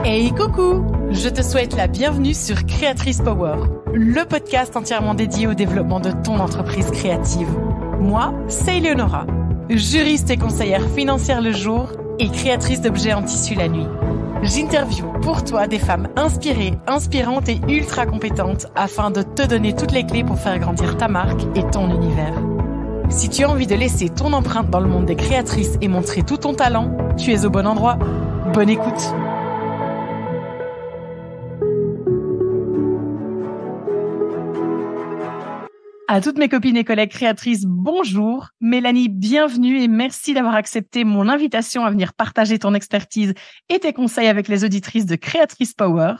Hey coucou! Je te souhaite la bienvenue sur Créatrice Power, le podcast entièrement dédié au développement de ton entreprise créative. Moi, c'est Eleonora, juriste et conseillère financière le jour et créatrice d'objets en tissu la nuit. J'interviewe pour toi des femmes inspirées, inspirantes et ultra compétentes afin de te donner toutes les clés pour faire grandir ta marque et ton univers. Si tu as envie de laisser ton empreinte dans le monde des créatrices et montrer tout ton talent, tu es au bon endroit. Bonne écoute! À toutes mes copines et collègues créatrices, bonjour. Mélanie, bienvenue et merci d'avoir accepté mon invitation à venir partager ton expertise et tes conseils avec les auditrices de Créatrice Power.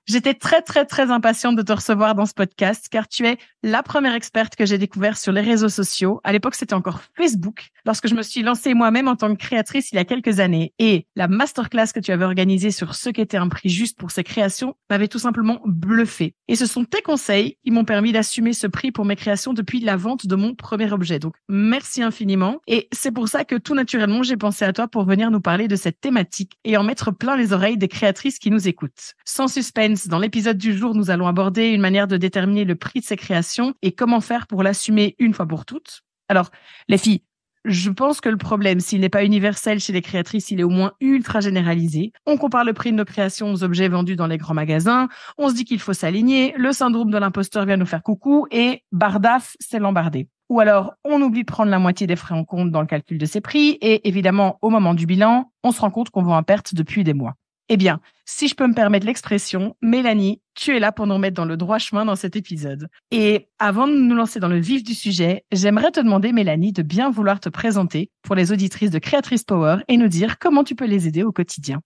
J'étais très impatiente de te recevoir dans ce podcast car tu es la première experte que j'ai découverte sur les réseaux sociaux. À l'époque, c'était encore Facebook, lorsque je me suis lancée moi-même en tant que créatrice il y a quelques années. Et la masterclass que tu avais organisée sur ce qu'était un prix juste pour ces créations m'avait tout simplement bluffée. Et ce sont tes conseils qui m'ont permis d'assumer ce prix pour mes créations depuis la vente de mon premier objet. Donc, merci infiniment. Et c'est pour ça que tout naturellement, j'ai pensé à toi pour venir nous parler de cette thématique et en mettre plein les oreilles des créatrices qui nous écoutent. Sans suspense, dans l'épisode du jour, nous allons aborder une manière de déterminer le prix de ces créations et comment faire pour l'assumer une fois pour toutes. Alors, les filles, je pense que le problème, s'il n'est pas universel chez les créatrices, il est au moins ultra généralisé. On compare le prix de nos créations aux objets vendus dans les grands magasins. On se dit qu'il faut s'aligner. Le syndrome de l'imposteur vient nous faire coucou et bardaf, c'est l'embardé. Ou alors, on oublie de prendre la moitié des frais en compte dans le calcul de ces prix. Et évidemment, au moment du bilan, on se rend compte qu'on vend en perte depuis des mois. Eh bien, si je peux me permettre l'expression, Mélanie, tu es là pour nous remettre dans le droit chemin dans cet épisode. Et avant de nous lancer dans le vif du sujet, j'aimerais te demander, Mélanie, de bien vouloir te présenter pour les auditrices de Créatrice Power et nous dire comment tu peux les aider au quotidien.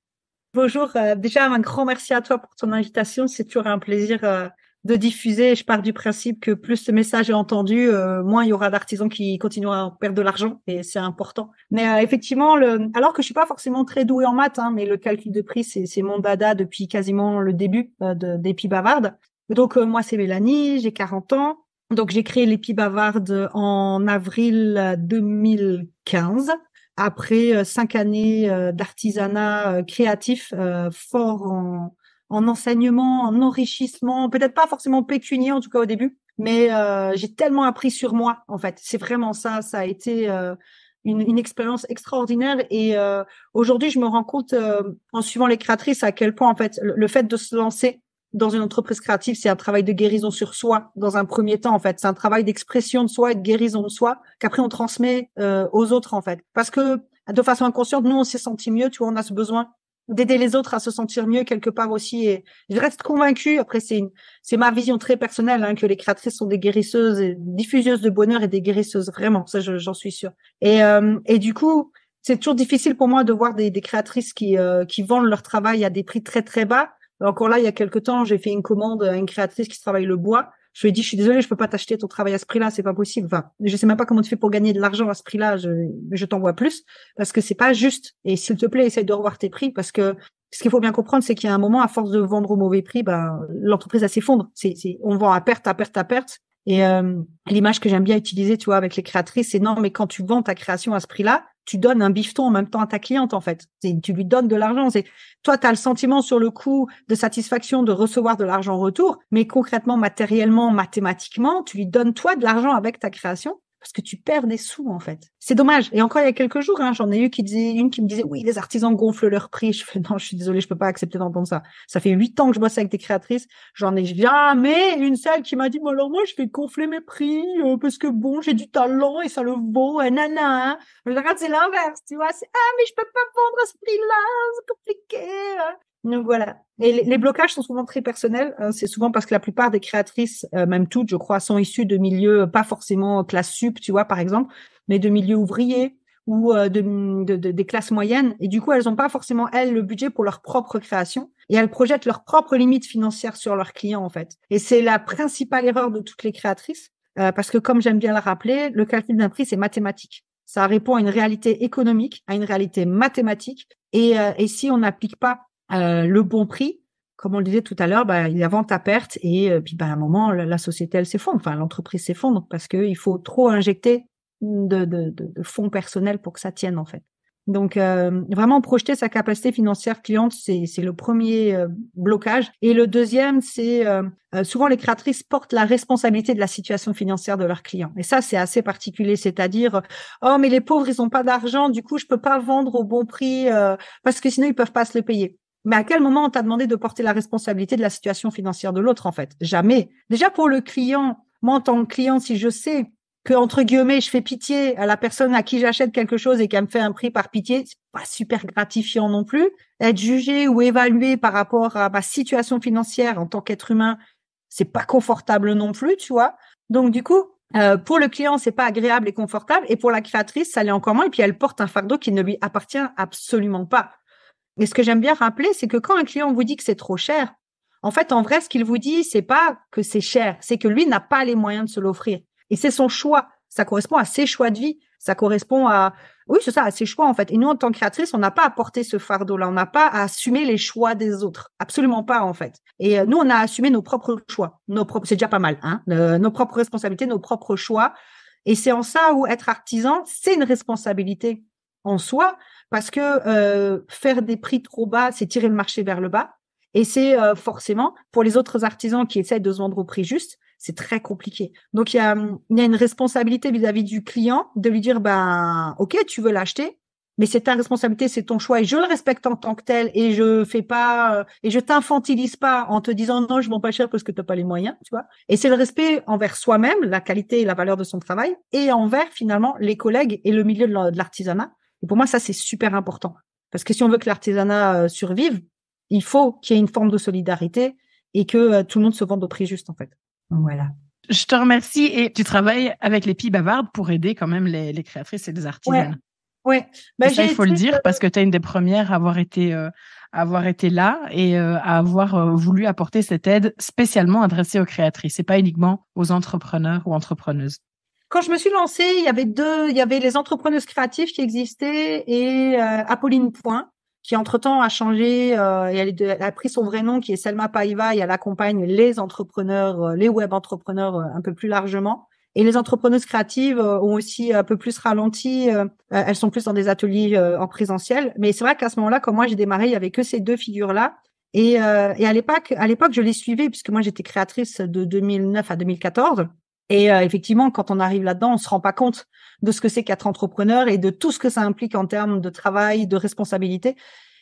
Bonjour, déjà un grand merci à toi pour ton invitation. C'est toujours un plaisir de diffuser. Je pars du principe que plus ce message est entendu, moins il y aura d'artisans qui continueront à perdre de l'argent et c'est important. Mais effectivement, alors que je suis pas forcément très douée en maths, mais le calcul de prix c'est mon dada depuis quasiment le début d'Épis Bavardes. Donc moi c'est Mélanie, j'ai 40 ans. Donc j'ai créé l'Épis Bavardes en avril 2015. Après 5 années d'artisanat créatif fort en enseignement, en enrichissement, peut-être pas forcément pécunier en tout cas au début, mais j'ai tellement appris sur moi en fait. C'est vraiment ça a été une expérience extraordinaire et aujourd'hui je me rends compte en suivant les créatrices à quel point en fait le fait de se lancer dans une entreprise créative, c'est un travail de guérison sur soi dans un premier temps en fait. C'est un travail d'expression de soi et de guérison de soi qu'après on transmet aux autres en fait. Parce que de façon inconsciente, nous on s'est senti mieux, tu vois, on a ce besoin d'aider les autres à se sentir mieux quelque part aussi. Et je reste convaincue, après c'est ma vision très personnelle, que les créatrices sont des guérisseuses et diffuseuses de bonheur et des guérisseuses, vraiment, ça j'en suis sûre. Et du coup, c'est toujours difficile pour moi de voir des créatrices qui vendent leur travail à des prix très très bas. Encore là, il y a quelque temps, j'ai fait une commande à une créatrice qui travaille le bois. Je lui ai dit, je suis désolée, je peux pas t'acheter ton travail à ce prix-là, c'est pas possible. Enfin, je sais même pas comment tu fais pour gagner de l'argent à ce prix-là, je t'envoie plus parce que c'est pas juste. Et s'il te plaît, essaye de revoir tes prix parce que ce qu'il faut bien comprendre, c'est qu'il y a un moment, à force de vendre au mauvais prix, l'entreprise, elle s'effondre. On vend à perte. Et l'image que j'aime bien utiliser, tu vois, avec les créatrices, c'est non, mais quand tu vends ta création à ce prix-là, tu donnes un bifton en même temps à ta cliente, en fait. Tu lui donnes de l'argent. Toi, tu as le sentiment sur le coup de satisfaction de recevoir de l'argent en retour, mais concrètement, matériellement, mathématiquement, tu lui donnes toi de l'argent avec ta création parce que tu perds des sous, en fait. C'est dommage. Et encore il y a quelques jours, j'en ai eu qui me disait, oui, les artisans gonflent leur prix. Je fais, non, je suis désolée, je peux pas accepter d'entendre ça. Ça fait 8 ans que je bosse avec des créatrices. J'en ai jamais une seule qui m'a dit, mais alors moi, je vais gonfler mes prix, parce que bon, j'ai du talent et ça le vaut, nana. Je regarde, c'est l'inverse, tu vois. C'est, mais je peux pas vendre à ce prix-là, c'est compliqué. Donc voilà. Et les blocages sont souvent très personnels. C'est souvent parce que la plupart des créatrices, même toutes, je crois, sont issues de milieux pas forcément classe sup, tu vois, par exemple, mais de milieux ouvriers ou des classes moyennes. Et du coup, elles n'ont pas forcément, elles, le budget pour leur propre création. Et elles projettent leurs propres limites financières sur leurs clients, en fait. Et c'est la principale erreur de toutes les créatrices. Parce que comme j'aime bien le rappeler, le calcul d'un prix, c'est mathématique. Ça répond à une réalité économique, à une réalité mathématique. Et si on n'applique pas le bon prix, comme on le disait tout à l'heure, il y a vente à perte et puis à un moment, la société, elle s'effondre, enfin, l'entreprise s'effondre parce qu'il faut trop injecter de fonds personnels pour que ça tienne, en fait. Donc, vraiment projeter sa capacité financière cliente, c'est le premier blocage. Et le deuxième, c'est souvent les créatrices portent la responsabilité de la situation financière de leurs clients. Et ça, c'est assez particulier, c'est-à-dire, oh, mais les pauvres, ils ont pas d'argent, du coup, je peux pas vendre au bon prix parce que sinon, ils peuvent pas se le payer. Mais à quel moment on t'a demandé de porter la responsabilité de la situation financière de l'autre, en fait? Jamais. Déjà, pour le client, moi, en tant que client, si je sais que, entre guillemets, je fais pitié à la personne à qui j'achète quelque chose et qu'elle me fait un prix par pitié, c'est pas super gratifiant non plus. Être jugé ou évalué par rapport à ma situation financière en tant qu'être humain, c'est pas confortable non plus, tu vois. Donc, du coup, pour le client, c'est pas agréable et confortable. Et pour la créatrice, ça l'est encore moins. Et puis, elle porte un fardeau qui ne lui appartient absolument pas. Et ce que j'aime bien rappeler, c'est que quand un client vous dit que c'est trop cher, en fait, en vrai, ce qu'il vous dit, c'est pas que c'est cher, c'est que lui n'a pas les moyens de se l'offrir. Et c'est son choix. Ça correspond à ses choix de vie. Ça correspond oui, c'est ça, à ses choix, en fait. Et nous, en tant que créatrice, on n'a pas à porter ce fardeau-là. On n'a pas à assumer les choix des autres. Absolument pas, en fait. Et nous, on a assumé nos propres choix. C'est déjà pas mal, hein. Nos propres responsabilités, nos propres choix. Et c'est en ça où être artisan, c'est une responsabilité en soi, parce que faire des prix trop bas, c'est tirer le marché vers le bas. Et c'est forcément, pour les autres artisans qui essaient de se vendre au prix juste, c'est très compliqué. Donc, il y a une responsabilité vis-à-vis du client de lui dire, OK, tu veux l'acheter, mais c'est ta responsabilité, c'est ton choix et je le respecte en tant que tel et je fais pas, et je t'infantilise pas en te disant non, je vends pas cher parce que t'as pas les moyens, tu vois. Et c'est le respect envers soi-même, la qualité et la valeur de son travail et envers finalement les collègues et le milieu de l'artisanat. Et pour moi, ça, c'est super important. Parce que si on veut que l'artisanat survive, il faut qu'il y ait une forme de solidarité et que tout le monde se vende au prix juste, en fait. Voilà. Je te remercie et tu travailles avec les Filles Bavardes pour aider quand même les créatrices et les artisanes. Ouais. Et ça, il faut le dire parce que tu es une des premières à avoir été là et à avoir voulu apporter cette aide spécialement adressée aux créatrices. C'est pas uniquement aux entrepreneurs ou entrepreneuses. Quand je me suis lancée, il y avait les entrepreneuses créatives qui existaient et Apolline Point, qui entre-temps a changé et elle a pris son vrai nom, qui est Selma Paiva, et elle accompagne les entrepreneurs, les web entrepreneurs un peu plus largement. Et les entrepreneuses créatives ont aussi un peu plus ralenti. Elles sont plus dans des ateliers en présentiel. Mais c'est vrai qu'à ce moment-là, quand moi j'ai démarré, il y avait que ces deux figures-là. Et à l'époque, je les suivais puisque moi j'étais créatrice de 2009 à 2014. Et effectivement, quand on arrive là-dedans, on se rend pas compte de ce que c'est qu'être entrepreneur et de tout ce que ça implique en termes de travail, de responsabilité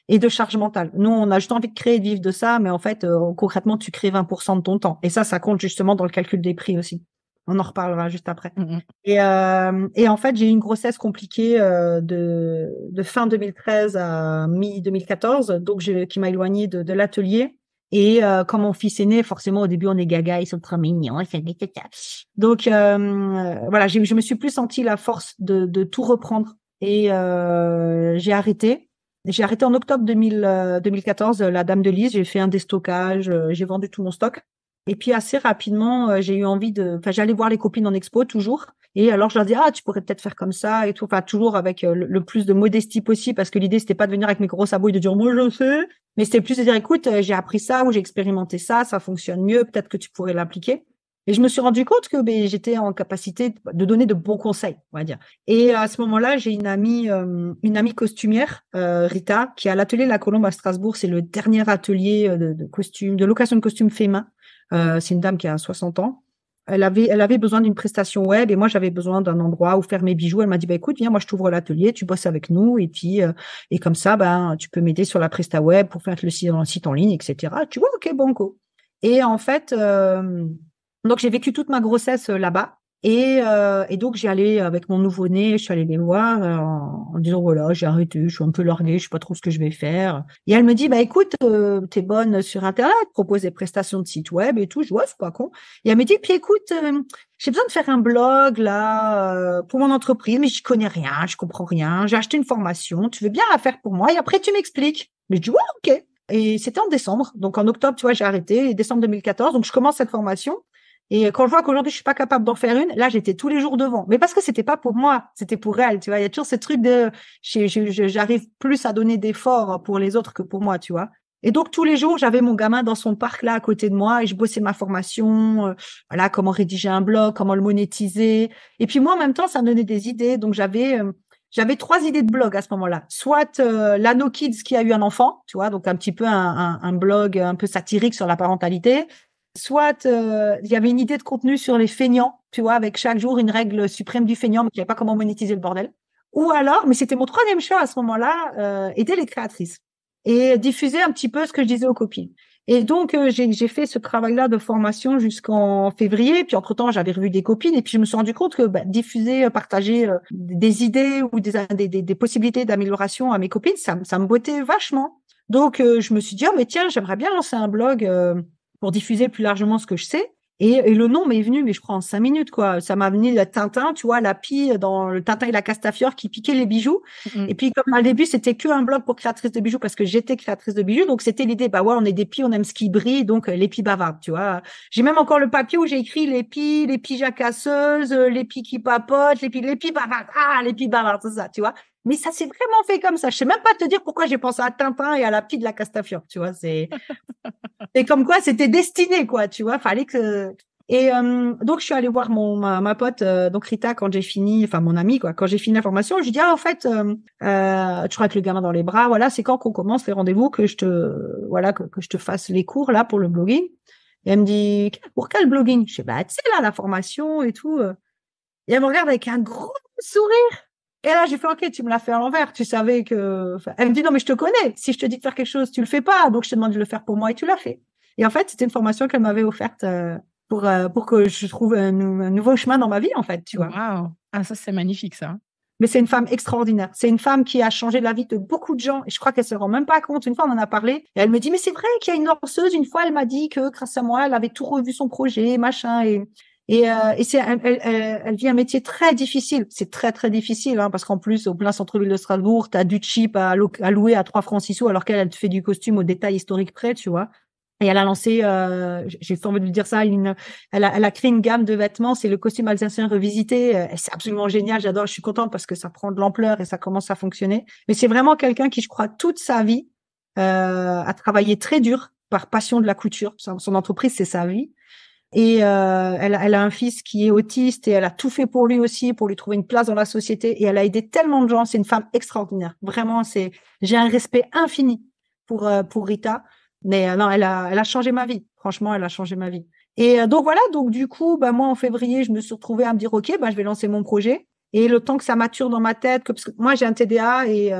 et de charge mentale. Nous, on a juste envie de créer et de vivre de ça, mais en fait, concrètement, tu crées 20% de ton temps. Et ça compte justement dans le calcul des prix aussi. On en reparlera juste après. Et en fait, j'ai eu une grossesse compliquée de fin 2013 à mi-2014, donc qui m'a éloignée de l'atelier. Et quand mon fils est né, forcément, au début, on est gaga, ils sont trop mignons. Donc, voilà, je me suis plus senti la force de tout reprendre. Et j'ai arrêté. J'ai arrêté en octobre 2014, la Dame de Lise. J'ai fait un déstockage, j'ai vendu tout mon stock. Et puis assez rapidement, j'ai eu envie j'allais voir les copines en expo toujours. Et alors je leur dis tu pourrais peut-être faire comme ça et tout. Enfin toujours avec le plus de modestie possible parce que l'idée c'était pas de venir avec mes gros sabots et de dire moi je sais, mais c'était plus de dire écoute j'ai appris ça ou j'ai expérimenté ça, ça fonctionne mieux, peut-être que tu pourrais l'appliquer. Et je me suis rendu compte que j'étais en capacité de donner de bons conseils, on va dire. Et à ce moment-là, j'ai une amie costumière, Rita, qui est à l'atelier La Colombe à Strasbourg. C'est le dernier atelier de costumes, de location de costumes fait main. C'est une dame qui a 60 ans. Elle avait besoin d'une prestation web et moi j'avais besoin d'un endroit où faire mes bijoux. Elle m'a dit écoute viens, moi je t'ouvre l'atelier, tu bosses avec nous et puis et comme ça tu peux m'aider sur la presta web pour faire le site en ligne, etc. Tu vois, ok, banco. Et en fait donc j'ai vécu toute ma grossesse là-bas et donc j'ai allé avec mon nouveau-né, je suis allée les voir en disant voilà j'ai arrêté, je suis un peu larguée, je sais pas trop ce que je vais faire. Et elle me dit écoute t'es bonne sur internet, propose des prestations de site web et tout. Je vois c'est pas con. Et elle me dit puis écoute j'ai besoin de faire un blog là pour mon entreprise mais je connais rien, je comprends rien, j'ai acheté une formation, tu veux bien la faire pour moi et après tu m'expliques. Mais je dis ouais ok. Et c'était en décembre, donc en octobre tu vois j'ai arrêté, décembre 2014, donc je commence cette formation. Et quand je vois qu'aujourd'hui je suis pas capable d'en faire une, là j'étais tous les jours devant. Mais parce que c'était pas pour moi, c'était pour elle, tu vois. Il y a toujours ce truc de, j'arrive plus à donner d'efforts pour les autres que pour moi, tu vois. Et donc, tous les jours, j'avais mon gamin dans son parc là à côté de moi et je bossais ma formation, voilà, comment rédiger un blog, comment le monétiser. Et puis moi, en même temps, ça me donnait des idées. Donc, j'avais 3 idées de blog à ce moment-là. Soit la No Kids qui a eu un enfant, tu vois, donc un petit peu un blog un peu satirique sur la parentalité. Soit il y avait une idée de contenu sur les feignants, tu vois, avec chaque jour une règle suprême du feignant, mais qui savait pas comment monétiser le bordel. Ou alors, mais c'était mon troisième choix à ce moment-là, aider les créatrices et diffuser un petit peu ce que je disais aux copines. Et donc, j'ai fait ce travail-là de formation jusqu'en février. Puis, entre-temps, j'avais revu des copines. Et puis, je me suis rendu compte que diffuser, partager des idées ou des possibilités d'amélioration à mes copines, ça me bottait vachement. Donc, je me suis dit, oh, mais tiens, j'aimerais bien lancer un blog pour diffuser plus largement ce que je sais. Et le nom m'est venu, mais je crois en 5 minutes, quoi. Ça m'a venu le Tintin, tu vois, la pie dans le Tintin et la Castafiore qui piquait les bijoux. Et puis, comme au début, c'était que un blog pour créatrice de bijoux parce que j'étais créatrice de bijoux. Donc, c'était l'idée, bah ouais, on est des pies, on aime ce qui brille, donc les pies bavardes, tu vois. J'ai même encore le papier où j'ai écrit les pies jacasseuses, les pies qui papotent, les pies bavardes. Ah, les pies bavardes, c'est ça, tu vois. Mais ça s'est vraiment fait comme ça. Je sais même pas te dire pourquoi j'ai pensé à Tintin et à la pie de la Castafiore, tu vois. C'est comme quoi c'était destiné, quoi, tu vois. Fallait que. Et donc je suis allée voir ma pote donc Rita quand j'ai fini, enfin mon amie quoi, quand j'ai fini la formation, je lui dis en fait tu seras avec le gamin dans les bras, voilà, c'est quand qu'on commence les rendez-vous que je te voilà que je te fasse les cours là pour le blogging. Et elle me dit pour quel blogging? Je sais bah tu sais là la formation et tout. Et elle me regarde avec un gros sourire. Et là j'ai fait ok, tu me l'as fait à l'envers, tu savais que. Enfin, elle me dit non mais je te connais, si je te dis de faire quelque chose tu le fais pas, donc je te demande de le faire pour moi et tu l'as fait. Et en fait c'était une formation qu'elle m'avait offerte. Pour que je trouve un nouveau chemin dans ma vie, en fait, tu vois. Waouh! Ah, ça, c'est magnifique, ça. Mais c'est une femme extraordinaire. C'est une femme qui a changé la vie de beaucoup de gens. Et je crois qu'elle se rend même pas compte. Une fois, on en a parlé. Et elle me dit, mais c'est vrai qu'il y a une lanceuse. Une fois, elle m'a dit que grâce à moi, elle avait tout revu son projet, machin. Elle vit un métier très difficile. C'est très, très difficile, hein, parce qu'en plus, au plein centre-ville de Strasbourg, t'as du cheap à louer à 3 francs 6 sous, alors qu'elle te fait du costume au détail historique près, tu vois. Et elle a lancé, j'ai envie de lui dire ça, elle a créé une gamme de vêtements, c'est le costume alsacien revisité. C'est absolument génial, j'adore, je suis contente parce que ça prend de l'ampleur et ça commence à fonctionner. Mais c'est vraiment quelqu'un qui, je crois, toute sa vie, a travaillé très dur par passion de la couture. Son entreprise, c'est sa vie. Et elle a un fils qui est autiste et elle a tout fait pour lui aussi, pour lui trouver une place dans la société. Et elle a aidé tellement de gens. C'est une femme extraordinaire. Vraiment, j'ai un respect infini pour Rita. Mais non, elle a changé ma vie. Franchement, elle a changé ma vie. Et donc voilà, donc du coup, bah moi en février, je me suis retrouvée à me dire OK, bah je vais lancer mon projet. Et le temps que ça mature dans ma tête, parce que moi j'ai un TDA et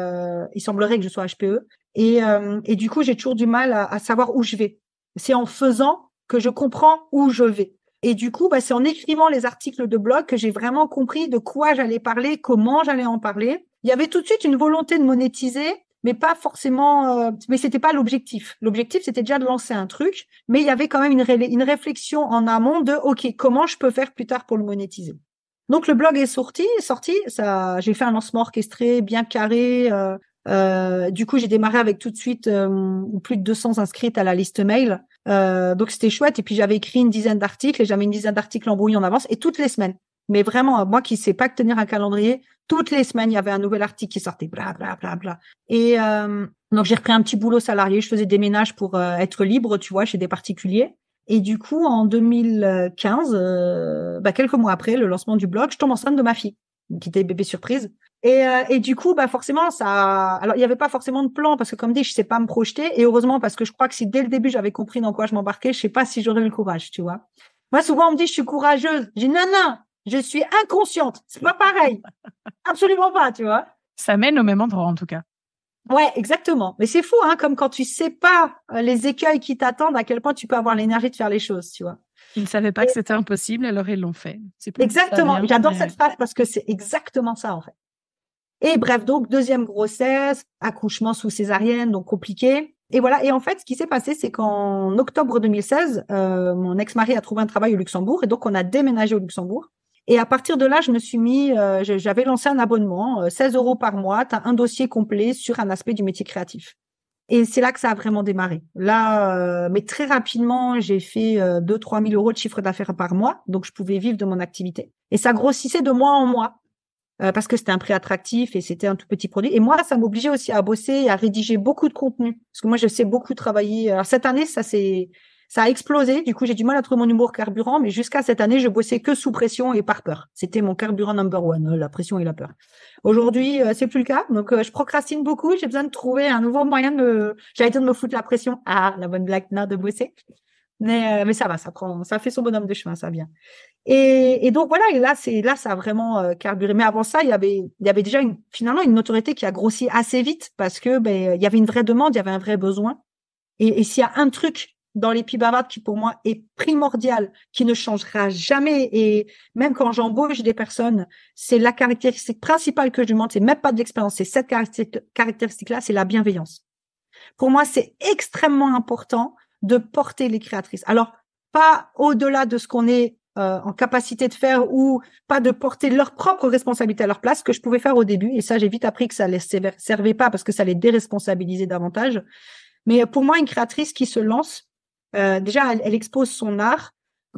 il semblerait que je sois HPE. Et du coup, j'ai toujours du mal à savoir où je vais. C'est en faisant que je comprends où je vais. Et du coup, bah c'est en écrivant les articles de blog que j'ai vraiment compris de quoi j'allais parler, comment j'allais en parler. Il y avait tout de suite une volonté de monétiser, mais pas forcément, mais c'était pas l'objectif. L'objectif, c'était déjà de lancer un truc, mais il y avait quand même une réflexion en amont de, OK, comment je peux faire plus tard pour le monétiser? Donc, le blog est sorti, ça, j'ai fait un lancement orchestré, bien carré, du coup, j'ai démarré avec tout de suite plus de 200 inscrites à la liste mail. Donc, c'était chouette. Et puis, j'avais écrit une dizaine d'articles et j'avais une dizaine d'articles embrouillés en avance et toutes les semaines. Mais vraiment, moi qui sais pas que tenir un calendrier, toutes les semaines, il y avait un nouvel article qui sortait, bla, bla, bla, bla. Et donc, j'ai repris un petit boulot salarié. Je faisais des ménages pour être libre, tu vois, chez des particuliers. Et du coup, en 2015, quelques mois après le lancement du blog, je tombe enceinte de ma fille, qui était bébé surprise. Et du coup, forcément, alors il y avait pas forcément de plan parce que comme dit, je sais pas me projeter. Et heureusement parce que je crois que si dès le début j'avais compris dans quoi je m'embarquais, je sais pas si j'aurais eu le courage, tu vois. Moi, souvent on me dit je suis courageuse. Je dis non, non, je suis inconsciente. C'est pas pareil. Absolument pas, tu vois. Ça mène au même endroit en tout cas. Ouais, exactement. Mais c'est fou, hein, comme quand tu sais pas les écueils qui t'attendent, à quel point tu peux avoir l'énergie de faire les choses, tu vois. Ils ne savaient pas que c'était impossible, alors ils l'ont fait. Exactement. J'adore cette phrase parce que c'est exactement ça, en fait. Et bref, donc, deuxième grossesse, accouchement sous césarienne, donc compliqué. Et voilà. Et en fait, ce qui s'est passé, c'est qu'en octobre 2016, mon ex-mari a trouvé un travail au Luxembourg et donc on a déménagé au Luxembourg. Et à partir de là, je me suis j'avais lancé un abonnement, 16 € par mois, tu as un dossier complet sur un aspect du métier créatif. Et c'est là que ça a vraiment démarré. Là, mais très rapidement, j'ai fait 2 000 à 3 000 € de chiffre d'affaires par mois, donc je pouvais vivre de mon activité. Et ça grossissait de mois en mois. parce que c'était un prix attractif et c'était un tout petit produit. Et moi, ça m'obligeait aussi à bosser et à rédiger beaucoup de contenu. Parce que moi, je sais beaucoup travailler. Alors, cette année, ça a explosé. Du coup, j'ai du mal à trouver mon humour carburant, mais jusqu'à cette année, je bossais que sous pression et par peur. C'était mon carburant number one, la pression et la peur. Aujourd'hui, c'est plus le cas. Donc, je procrastine beaucoup. J'ai besoin de trouver un nouveau moyen j'allais dire de me foutre la pression. Ah, la bonne blague, non, de bosser. Mais ça va, ça fait son bonhomme de chemin, ça vient. Et donc voilà, et là, ça a vraiment carburé. Mais avant ça, il y avait déjà finalement une notoriété qui a grossi assez vite parce que il y avait une vraie demande, il y avait un vrai besoin. Et s'il y a un truc dans les Pi Bavardes qui pour moi est primordial, qui ne changera jamais, et même quand j'embauche des personnes, c'est la caractéristique principale que je demande, c'est même pas de l'expérience, c'est cette caractéristique-là, c'est la bienveillance. Pour moi, c'est extrêmement important de porter les créatrices. Alors, pas au-delà de ce qu'on est en capacité de faire ou pas de porter leur propre responsabilité à leur place, que je pouvais faire au début. Et ça, j'ai vite appris que ça les servait pas parce que ça les déresponsabilisait davantage. Mais pour moi, une créatrice qui se lance, déjà, elle expose son art.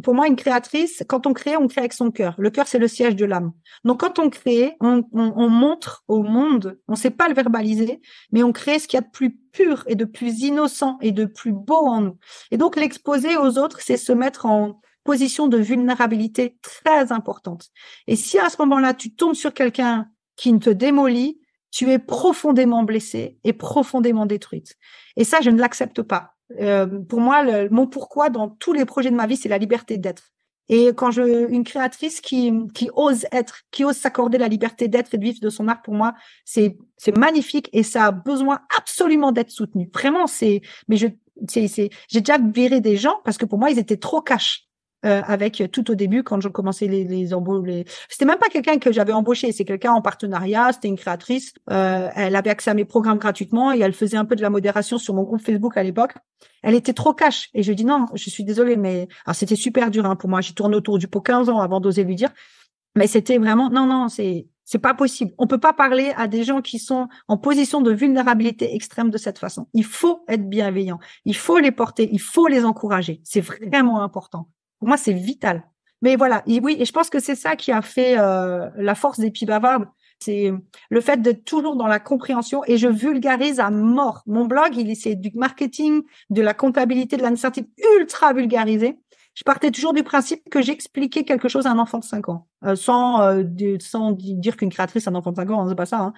Pour moi, une créatrice, quand on crée avec son cœur. Le cœur, c'est le siège de l'âme. Donc, quand on crée, on montre au monde, on ne sait pas le verbaliser, mais on crée ce qu'il y a de plus pur et de plus innocent et de plus beau en nous. Et donc, l'exposer aux autres, c'est se mettre en position de vulnérabilité très importante. Et si à ce moment-là, tu tombes sur quelqu'un qui ne te démolit, tu es profondément blessée et profondément détruite. Et ça, je ne l'accepte pas. Pour moi, mon pourquoi dans tous les projets de ma vie, c'est la liberté d'être. Et quand une créatrice qui ose être, qui ose s'accorder la liberté d'être et de vivre de son art, pour moi, c'est magnifique et ça a besoin absolument d'être soutenu. Vraiment, j'ai déjà viré des gens parce que pour moi, ils étaient trop cash. Avec tout au début quand je commençais les embauches. C'était même pas quelqu'un que j'avais embauché, c'est quelqu'un en partenariat, c'était une créatrice. Elle avait accès à mes programmes gratuitement et elle faisait un peu de la modération sur mon groupe Facebook à l'époque. Elle était trop cash et je dis non, je suis désolée, mais alors c'était super dur pour moi. J'ai tourné autour du pot 15 ans avant d'oser lui dire, mais c'était vraiment non, c'est pas possible. On peut pas parler à des gens qui sont en position de vulnérabilité extrême de cette façon. Il faut être bienveillant, il faut les porter, il faut les encourager. C'est vraiment important. Pour moi, c'est vital. Mais voilà, et oui, et je pense que c'est ça qui a fait la force des Pi Bavardes, c'est le fait d'être toujours dans la compréhension et je vulgarise à mort. Mon blog, c'est du marketing, de la comptabilité, de l'administratif ultra vulgarisé. Je partais toujours du principe que j'expliquais quelque chose à un enfant de 5 ans, sans dire qu'une créatrice est un enfant de 5 ans, hein, c'est pas ça, hein.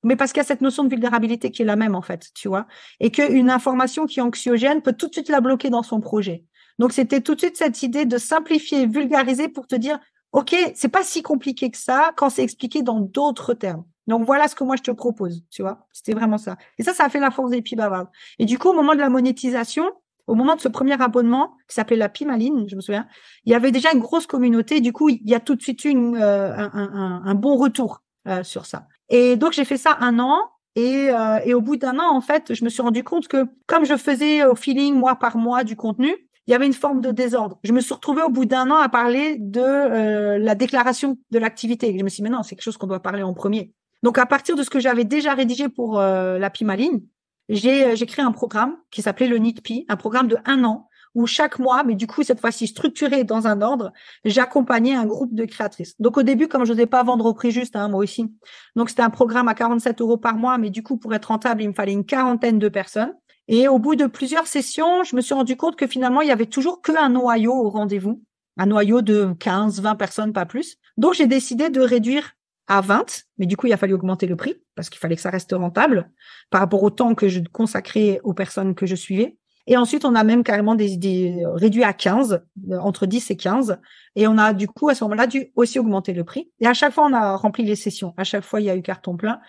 Mais parce qu'il y a cette notion de vulnérabilité qui est la même, en fait, tu vois. Et qu'une information qui est anxiogène peut tout de suite la bloquer dans son projet. Donc, c'était tout de suite cette idée de simplifier, vulgariser pour te dire, OK, c'est pas si compliqué que ça quand c'est expliqué dans d'autres termes. Donc, voilà ce que moi, je te propose, tu vois. C'était vraiment ça. Et ça a fait la force des Pi Bavardes. Et du coup, au moment de la monétisation, au moment de ce premier abonnement, qui s'appelait la Pimaline, je me souviens, il y avait déjà une grosse communauté. Du coup, il y a tout de suite eu un bon retour sur ça. Et donc, j'ai fait ça 1 an. Et au bout d'1 an, en fait, je me suis rendu compte que comme je faisais au feeling mois par mois du contenu, il y avait une forme de désordre. Je me suis retrouvée au bout d'1 an à parler de la déclaration de l'activité. Je me suis dit, mais non, c'est quelque chose qu'on doit parler en premier. Donc, à partir de ce que j'avais déjà rédigé pour la Pimaline, j'ai créé un programme qui s'appelait le NITPI, un programme de 1 an où chaque mois, mais du coup, cette fois-ci structuré dans un ordre, j'accompagnais un groupe de créatrices. Donc, au début, comme je n'osais pas vendre au prix juste, moi aussi. Donc, c'était un programme à 47 € par mois, mais du coup, pour être rentable, il me fallait une 40aine de personnes. Et au bout de plusieurs sessions, je me suis rendu compte que finalement, il y avait toujours qu'un noyau au rendez-vous, un noyau de 15, 20 personnes, pas plus. Donc, j'ai décidé de réduire à 20, mais du coup, il a fallu augmenter le prix parce qu'il fallait que ça reste rentable par rapport au temps que je consacrais aux personnes que je suivais. Et ensuite, on a même carrément réduit à 15, entre 10 et 15. Et on a du coup, à ce moment-là, dû aussi augmenter le prix. Et à chaque fois, on a rempli les sessions. À chaque fois, il y a eu carton plein.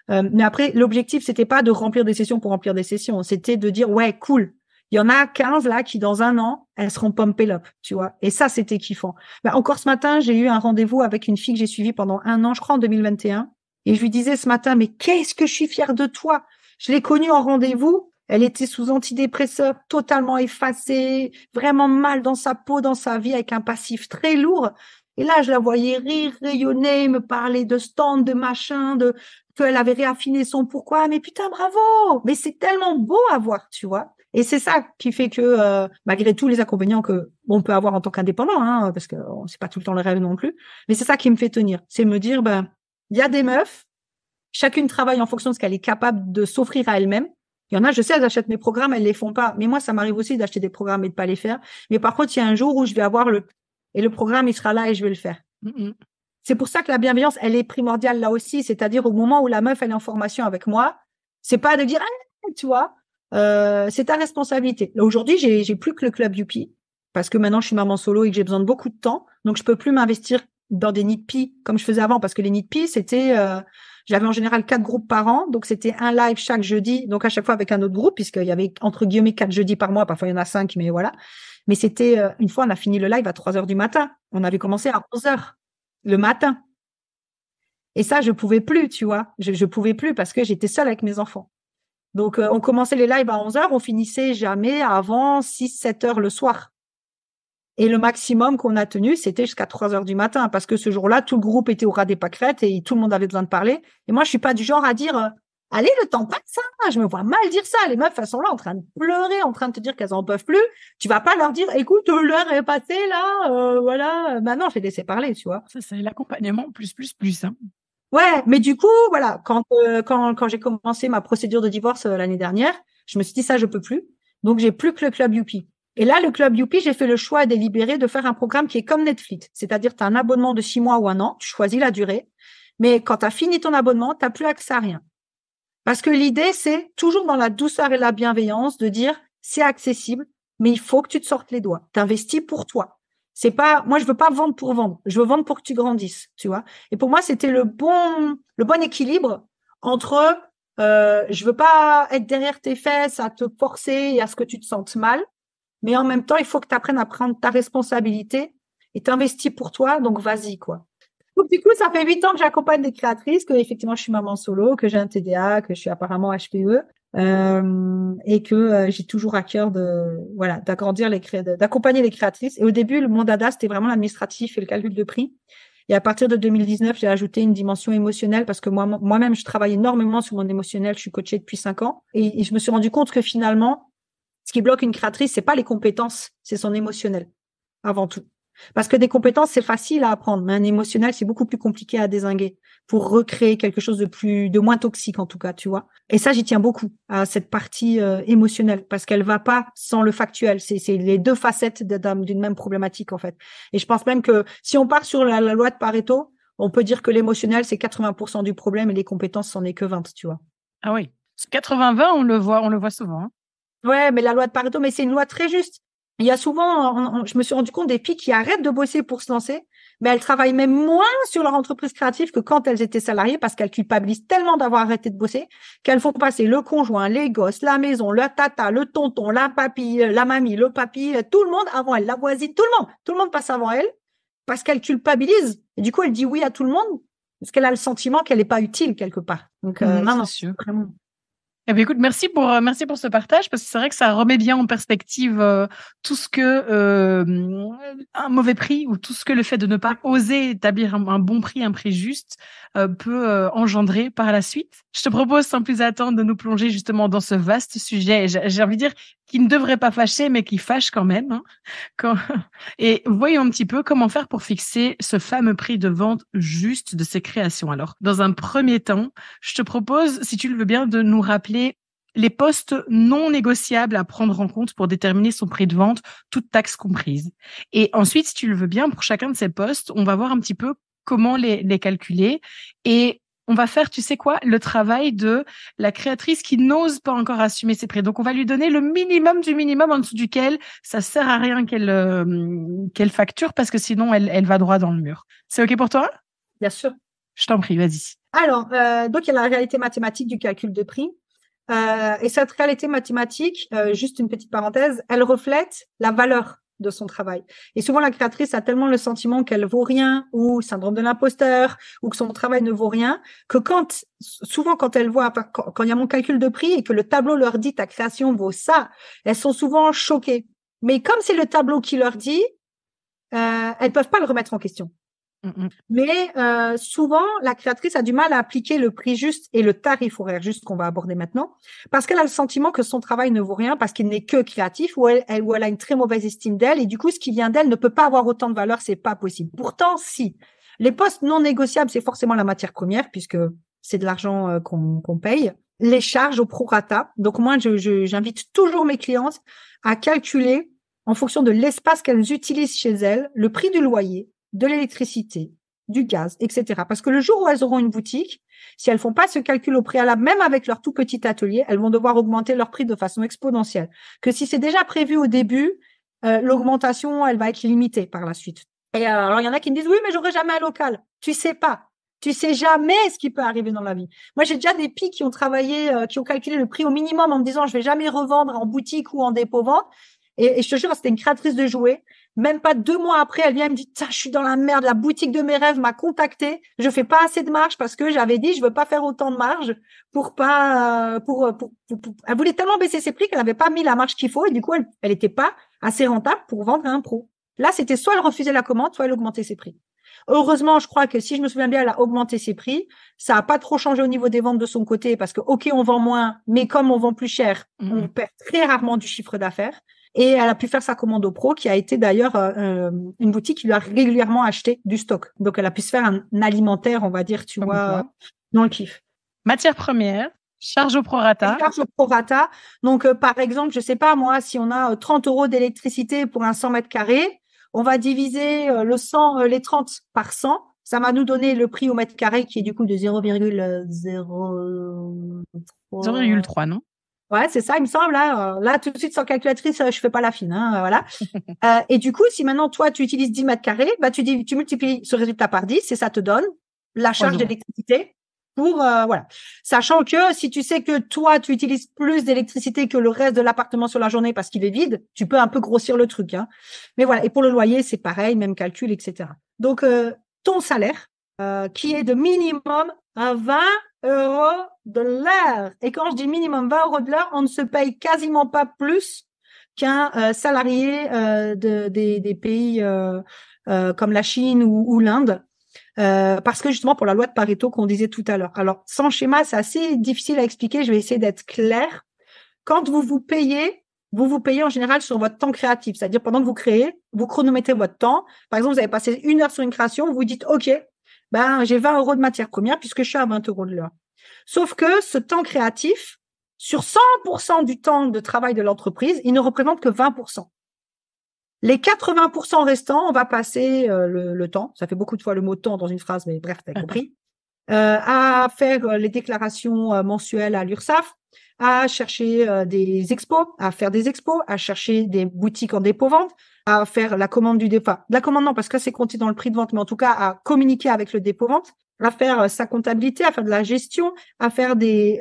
Mais après, l'objectif, c'était pas de remplir des sessions pour remplir des sessions. C'était de dire, ouais, cool. Il y en a 15 là qui, dans 1 an, elles seront pumped up, tu vois. Et ça, c'était kiffant. Ben, encore ce matin, j'ai eu un rendez-vous avec une fille que j'ai suivie pendant 1 an, je crois en 2021. Et je lui disais ce matin, mais qu'est-ce que je suis fière de toi. Je l'ai connue en rendez-vous. Elle était sous antidépresseur, totalement effacée, vraiment mal dans sa peau, dans sa vie, avec un passif très lourd. Et là, je la voyais rire, rayonner, me parler de stand, de machin, qu'elle avait réaffiné son pourquoi. Mais putain, bravo! Mais c'est tellement beau à voir, tu vois. Et c'est ça qui fait que, malgré tous les inconvénients que on peut avoir en tant qu'indépendant, parce que c'est pas tout le temps le rêve non plus, mais c'est ça qui me fait tenir. C'est me dire, Il y a des meufs, chacune travaille en fonction de ce qu'elle est capable de s'offrir à elle-même. Il y en a, je sais, elles achètent mes programmes, elles les font pas. Mais moi, ça m'arrive aussi d'acheter des programmes et de pas les faire. Mais par contre, il y a un jour où je vais avoir le programme, il sera là et je vais le faire. C'est pour ça que la bienveillance, elle est primordiale là aussi. C'est-à-dire au moment où la meuf, elle est en formation avec moi, c'est pas de dire, ah, tu vois, c'est ta responsabilité. Là, aujourd'hui, j'ai plus que le club Youpi parce que maintenant, je suis maman solo et que j'ai besoin de beaucoup de temps. Donc, je peux plus m'investir dans des nids de pie comme je faisais avant parce que les nids de pie, c'était, j'avais en général 4 groupes par an, donc c'était un live chaque jeudi, donc à chaque fois avec un autre groupe, puisqu'il y avait entre guillemets 4 jeudis par mois, parfois il y en a 5, mais voilà. Mais c'était, une fois, on a fini le live à 3 heures du matin. On avait commencé à 11 heures le matin. Et ça, je pouvais plus, tu vois. Je pouvais plus parce que j'étais seule avec mes enfants. Donc, on commençait les lives à 11 heures, on finissait jamais avant 6, 7 heures le soir. Et le maximum qu'on a tenu, c'était jusqu'à 3 heures du matin, parce que ce jour-là, tout le groupe était au ras des pâquerettes et tout le monde avait besoin de parler. Et moi, je suis pas du genre à dire, allez, le temps passe, ça. Je me vois mal dire ça. Les meufs, elles sont là en train de pleurer, en train de te dire qu'elles en peuvent plus. Tu vas pas leur dire, écoute, l'heure est passée, là, voilà. Bah non, je vais laisser parler, tu vois. Ça, c'est l'accompagnement plus, hein. Ouais, mais du coup, voilà, quand j'ai commencé ma procédure de divorce l'année dernière, je me suis dit ça, je peux plus. Donc, j'ai plus que le club Youpi. Et là, le club Youpi, j'ai fait le choix délibéré de faire un programme qui est comme Netflix. C'est-à-dire, tu as un abonnement de 6 mois ou un an, tu choisis la durée. Mais quand tu as fini ton abonnement, tu n'as plus accès à rien. Parce que l'idée, c'est toujours dans la douceur et la bienveillance de dire, c'est accessible, mais il faut que tu te sortes les doigts. T'investis pour toi. C'est pas, moi, je veux pas vendre pour vendre. Je veux vendre pour que tu grandisses, tu vois. Et pour moi, c'était le bon équilibre entre, je veux pas être derrière tes fesses à te forcer et à ce que tu te sentes mal. Mais en même temps, il faut que tu apprennes à prendre ta responsabilité et t'investis pour toi. Donc, vas-y, quoi. Donc, du coup, ça fait 8 ans que j'accompagne des créatrices, que effectivement, je suis maman solo, que j'ai un TDA, que je suis apparemment HPE, et que j'ai toujours à cœur voilà, d'agrandir d'accompagner les créatrices. Et au début, mon dada, c'était vraiment l'administratif et le calcul de prix. Et à partir de 2019, j'ai ajouté une dimension émotionnelle parce que moi-même, je travaille énormément sur mon émotionnel. Je suis coachée depuis 5 ans et je me suis rendu compte que finalement, ce qui bloque une créatrice, c'est pas les compétences, c'est son émotionnel, avant tout. Parce que des compétences, c'est facile à apprendre, mais un émotionnel, c'est beaucoup plus compliqué à dézinguer pour recréer quelque chose de moins toxique, en tout cas, tu vois. Et ça, j'y tiens beaucoup à cette partie émotionnelle parce qu'elle va pas sans le factuel. C'est les deux facettes d'une même problématique, en fait. Et je pense même que si on part sur la loi de Pareto, on peut dire que l'émotionnel, c'est 80% du problème et les compétences, c'en est que 20, tu vois. Ah oui. 80-20, on le voit souvent, hein. Ouais, mais la loi de Pareto, mais c'est une loi très juste. Il y a souvent, je me suis rendu compte des filles qui arrêtent de bosser pour se lancer, mais elles travaillent même moins sur leur entreprise créative que quand elles étaient salariées parce qu'elles culpabilisent tellement d'avoir arrêté de bosser qu'elles font passer le conjoint, les gosses, la maison, le tata, le tonton, la papy, la mamie, le papy, tout le monde avant elle, la voisine, tout le monde passe avant elle parce qu'elle culpabilise. Et du coup, elle dit oui à tout le monde parce qu'elle a le sentiment qu'elle n'est pas utile quelque part. Donc, non, c'est sûr. Vraiment. Eh bien, écoute, merci pour ce partage parce que c'est vrai que ça remet bien en perspective tout ce que un mauvais prix ou tout ce que le fait de ne pas oser établir un bon prix, un prix juste peut engendrer par la suite. Je te propose sans plus attendre de nous plonger justement dans ce vaste sujet. Et j'ai envie de dire qui ne devrait pas fâcher, mais qui fâche quand même. Hein. Et voyons un petit peu comment faire pour fixer ce fameux prix de vente juste de ces créations. Alors, dans un premier temps, je te propose, si tu le veux bien, de nous rappeler les postes non négociables à prendre en compte pour déterminer son prix de vente, toutes taxes comprises. Et ensuite, si tu le veux bien, pour chacun de ces postes, on va voir un petit peu comment les calculer et on va faire, tu sais quoi, le travail de la créatrice qui n'ose pas encore assumer ses prix. Donc, on va lui donner le minimum du minimum en dessous duquel ça sert à rien qu'elle facture parce que sinon, elle va droit dans le mur. C'est OK pour toi? Bien sûr. Je t'en prie, vas-y. Alors, donc, il y a la réalité mathématique du calcul de prix. Et cette réalité mathématique, juste une petite parenthèse, elle reflète la valeur de son travail. Et souvent, la créatrice a tellement le sentiment qu'elle vaut rien ou syndrome de l'imposteur ou que son travail ne vaut rien que souvent quand elles voient, quand il y a mon calcul de prix et que le tableau leur dit ta création vaut ça, elles sont souvent choquées. Mais comme c'est le tableau qui leur dit, elles peuvent pas le remettre en question. Mais souvent, la créatrice a du mal à appliquer le prix juste et le tarif horaire juste qu'on va aborder maintenant, parce qu'elle a le sentiment que son travail ne vaut rien, parce qu'il n'est que créatif, ou elle a une très mauvaise estime d'elle, et du coup, ce qui vient d'elle ne peut pas avoir autant de valeur, c'est pas possible. Pourtant, si. Les postes non négociables, c'est forcément la matière première, puisque c'est de l'argent qu'on paye. Les charges au prorata. Donc, moi, j'invite toujours mes clientes à calculer, en fonction de l'espace qu'elles utilisent chez elles, le prix du loyer, de l'électricité, du gaz, etc. Parce que le jour où elles auront une boutique, si elles font pas ce calcul au préalable, même avec leur tout petit atelier, elles vont devoir augmenter leur prix de façon exponentielle. Que si c'est déjà prévu au début, l'augmentation, elle va être limitée par la suite. Et alors, il y en a qui me disent, oui, mais j'aurai jamais un local. Tu sais pas. Tu sais jamais ce qui peut arriver dans la vie. Moi, j'ai déjà des filles qui ont travaillé, qui ont calculé le prix au minimum en me disant, je vais jamais revendre en boutique ou en dépôt-vente. Et je te jure, c'était une créatrice de jouets. Même pas 2 mois après, elle vient et me dit, je suis dans la merde, la boutique de mes rêves m'a contactée. Je fais pas assez de marge parce que j'avais dit, je veux pas faire autant de marge pour pas, elle voulait tellement baisser ses prix qu'elle avait pas mis la marge qu'il faut et du coup, elle était pas assez rentable pour vendre à un pro. Là, c'était soit elle refusait la commande, soit elle augmentait ses prix. Heureusement, je crois que si je me souviens bien, elle a augmenté ses prix. Ça a pas trop changé au niveau des ventes de son côté parce que, OK, on vend moins, mais comme on vend plus cher, on perd très rarement du chiffre d'affaires. Et elle a pu faire sa commande au pro, qui a été d'ailleurs une boutique qui lui a régulièrement acheté du stock. Donc, elle a pu se faire un alimentaire, on va dire, tu vois, dans le kiff. Matière première, charge au prorata. Charge au prorata. Donc, par exemple, je sais pas, moi, si on a 30 euros d'électricité pour un 100 mètres carrés, on va diviser les 30 par 100. Ça va nous donner le prix au mètre carré qui est du coup de 0,3, non? Ouais, c'est ça, il me semble. Là, tout de suite, sans calculatrice, je fais pas la fine. Voilà. Et du coup, si maintenant, toi, tu utilises 10 mètres carrés, bah, tu multiplies ce résultat par 10 et ça te donne la charge d'électricité pour, voilà. Sachant que si tu sais que toi, tu utilises plus d'électricité que le reste de l'appartement sur la journée parce qu'il est vide, tu peux un peu grossir le truc, hein. Mais voilà. Et pour le loyer, c'est pareil, même calcul, etc. Donc, ton salaire, qui est de minimum à 20 euros de l'heure. Et quand je dis minimum 20 euros de l'heure, on ne se paye quasiment pas plus qu'un salarié des pays comme la Chine ou l'Inde, parce que justement pour la loi de Pareto qu'on disait tout à l'heure. Alors, sans schéma, c'est assez difficile à expliquer. Je vais essayer d'être clair. Quand vous vous payez en général sur votre temps créatif, c'est-à-dire pendant que vous créez, vous chronométrez votre temps. Par exemple, vous avez passé 1 heure sur une création, vous vous dites, OK, ben, j'ai 20 euros de matière première puisque je suis à 20 euros de l'heure. Sauf que ce temps créatif, sur 100% du temps de travail de l'entreprise, il ne représente que 20%. Les 80% restants, on va passer le temps, ça fait beaucoup de fois le mot temps dans une phrase, mais bref, t'as compris, à faire les déclarations mensuelles à l'URSSAF, à chercher des expos, à faire des expos, à chercher des boutiques en dépôt-vente, à faire la commande du dépôt. La commande, non, parce que c'est compté dans le prix de vente, mais en tout cas, à communiquer avec le dépôt-vente, à faire sa comptabilité, à faire de la gestion, à faire les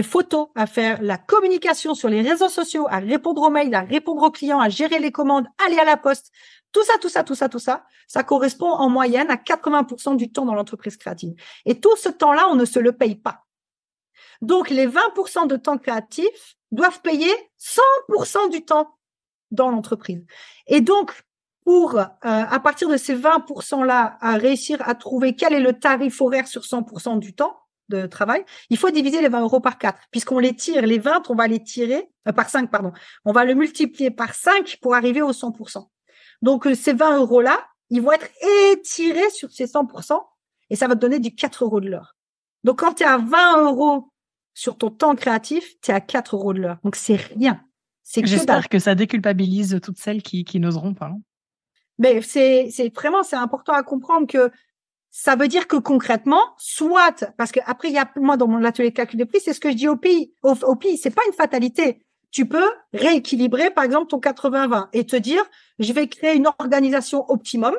photos, à faire la communication sur les réseaux sociaux, à répondre aux mails, à répondre aux clients, à gérer les commandes, aller à la poste. Tout ça, ça correspond en moyenne à 80% du temps dans l'entreprise créative. Et tout ce temps-là, on ne se le paye pas. Donc, les 20% de temps créatif doivent payer 100% du temps dans l'entreprise. Et donc, pour, à partir de ces 20%-là, à réussir à trouver quel est le tarif horaire sur 100% du temps de travail, il faut diviser les 20 euros par 4, puisqu'on les tire, les 20, on va les tirer, par 5, pardon. On va le multiplier par 5 pour arriver aux 100%. Donc, ces 20 euros-là, ils vont être étirés sur ces 100% et ça va te donner du 4 euros de l'heure. Donc, quand tu es à 20 euros sur ton temps créatif, tu es à 4 euros de l'heure. Donc, c'est rien. J'espère que ça déculpabilise toutes celles qui n'oseront pas. Mais c'est important à comprendre que ça veut dire que concrètement, soit, parce que après, il y a, moi, dans mon atelier de calcul de prix, c'est ce que je dis au pays. Au pays, c'est pas une fatalité. Tu peux rééquilibrer, par exemple, ton 80-20 et te dire, je vais créer une organisation optimum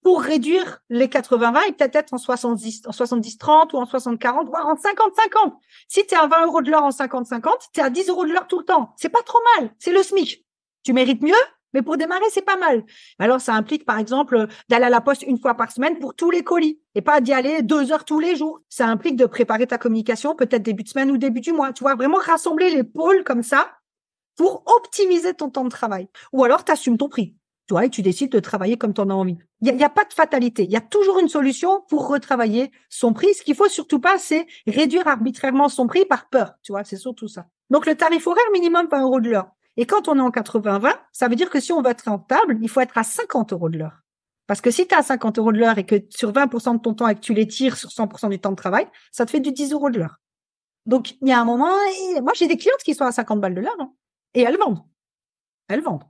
pour réduire les 80-20 et peut-être être en 70-30 ou en 60-40, voire en 50-50. Si tu es à 20 euros de l'heure en 50-50, tu es à 10 euros de l'heure tout le temps. C'est pas trop mal. C'est le SMIC. Tu mérites mieux, mais pour démarrer, c'est pas mal. Alors, ça implique, par exemple, d'aller à la poste 1 fois par semaine pour tous les colis et pas d'y aller 2 heures tous les jours. Ça implique de préparer ta communication, peut-être début de semaine ou début du mois. Tu vois, vraiment rassembler les pôles comme ça pour optimiser ton temps de travail. Ou alors, tu assumes ton prix. Tu vois, et tu décides de travailler comme tu en as envie. Il y a pas de fatalité. Il y a toujours une solution pour retravailler son prix. Ce qu'il faut surtout pas, c'est réduire arbitrairement son prix par peur. Tu vois, c'est surtout ça. Donc, le tarif horaire minimum, 20 euros de l'heure. Et quand on est en 80-20, ça veut dire que si on veut être rentable, il faut être à 50 euros de l'heure. Parce que si tu as 50 € de l'heure et que sur 20% de ton temps et que tu les tires sur 100% du temps de travail, ça te fait du 10 € de l'heure. Donc, il y a un moment, moi, j'ai des clientes qui sont à 50 balles de l'heure, hein, et elles vendent. Elles vendent.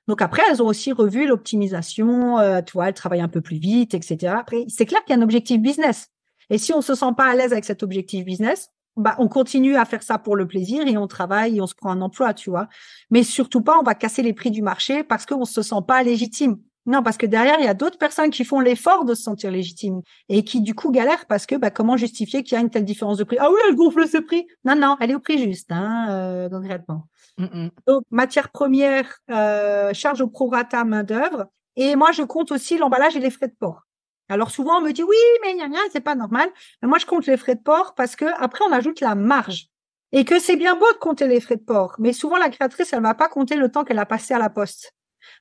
Donc après, elles ont aussi revu l'optimisation, tu vois, elles travaillent un peu plus vite, etc. Après, c'est clair qu'il y a un objectif business. Et si on se sent pas à l'aise avec cet objectif business, bah, on continue à faire ça pour le plaisir et on travaille et on se prend un emploi, tu vois. Mais surtout pas, on va casser les prix du marché parce qu'on se sent pas légitime. Non, parce que derrière, il y a d'autres personnes qui font l'effort de se sentir légitime et qui, du coup, galèrent parce que, bah, comment justifier qu'il y a une telle différence de prix? Ah oui, elle gonfle ce prix. Non, non, elle est au prix juste, hein, concrètement. Donc, matière première, charge au prorata main-d'œuvre. Et moi, je compte aussi l'emballage et les frais de port. Alors, souvent, on me dit, oui, mais c'est pas normal. Mais moi, je compte les frais de port parce que après, on ajoute la marge. Et que c'est bien beau de compter les frais de port. Mais souvent, la créatrice, elle va pas compter le temps qu'elle a passé à la poste.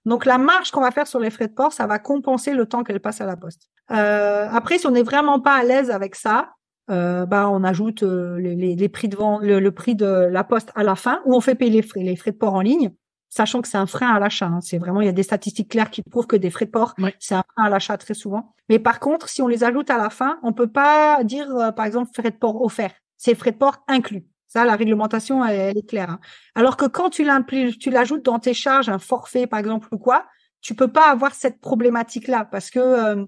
Donc, la marge qu'on va faire sur les frais de port, ça va compenser le temps qu'elle passe à la poste. Après, si on n'est vraiment pas à l'aise avec ça, bah, on ajoute les prix de vente, le prix de la poste à la fin, ou on fait payer les frais de port en ligne, sachant que c'est un frein à l'achat. Hein. C'est vraiment, il y a des statistiques claires qui prouvent que des frais de port, c'est un frein à l'achat très souvent. Mais par contre, si on les ajoute à la fin, on peut pas dire, par exemple, frais de port offerts. C'est frais de port inclus. Ça, la réglementation, elle est claire. Hein. Alors que quand tu l'ajoutes dans tes charges, un forfait, par exemple, ou quoi, tu peux pas avoir cette problématique-là parce que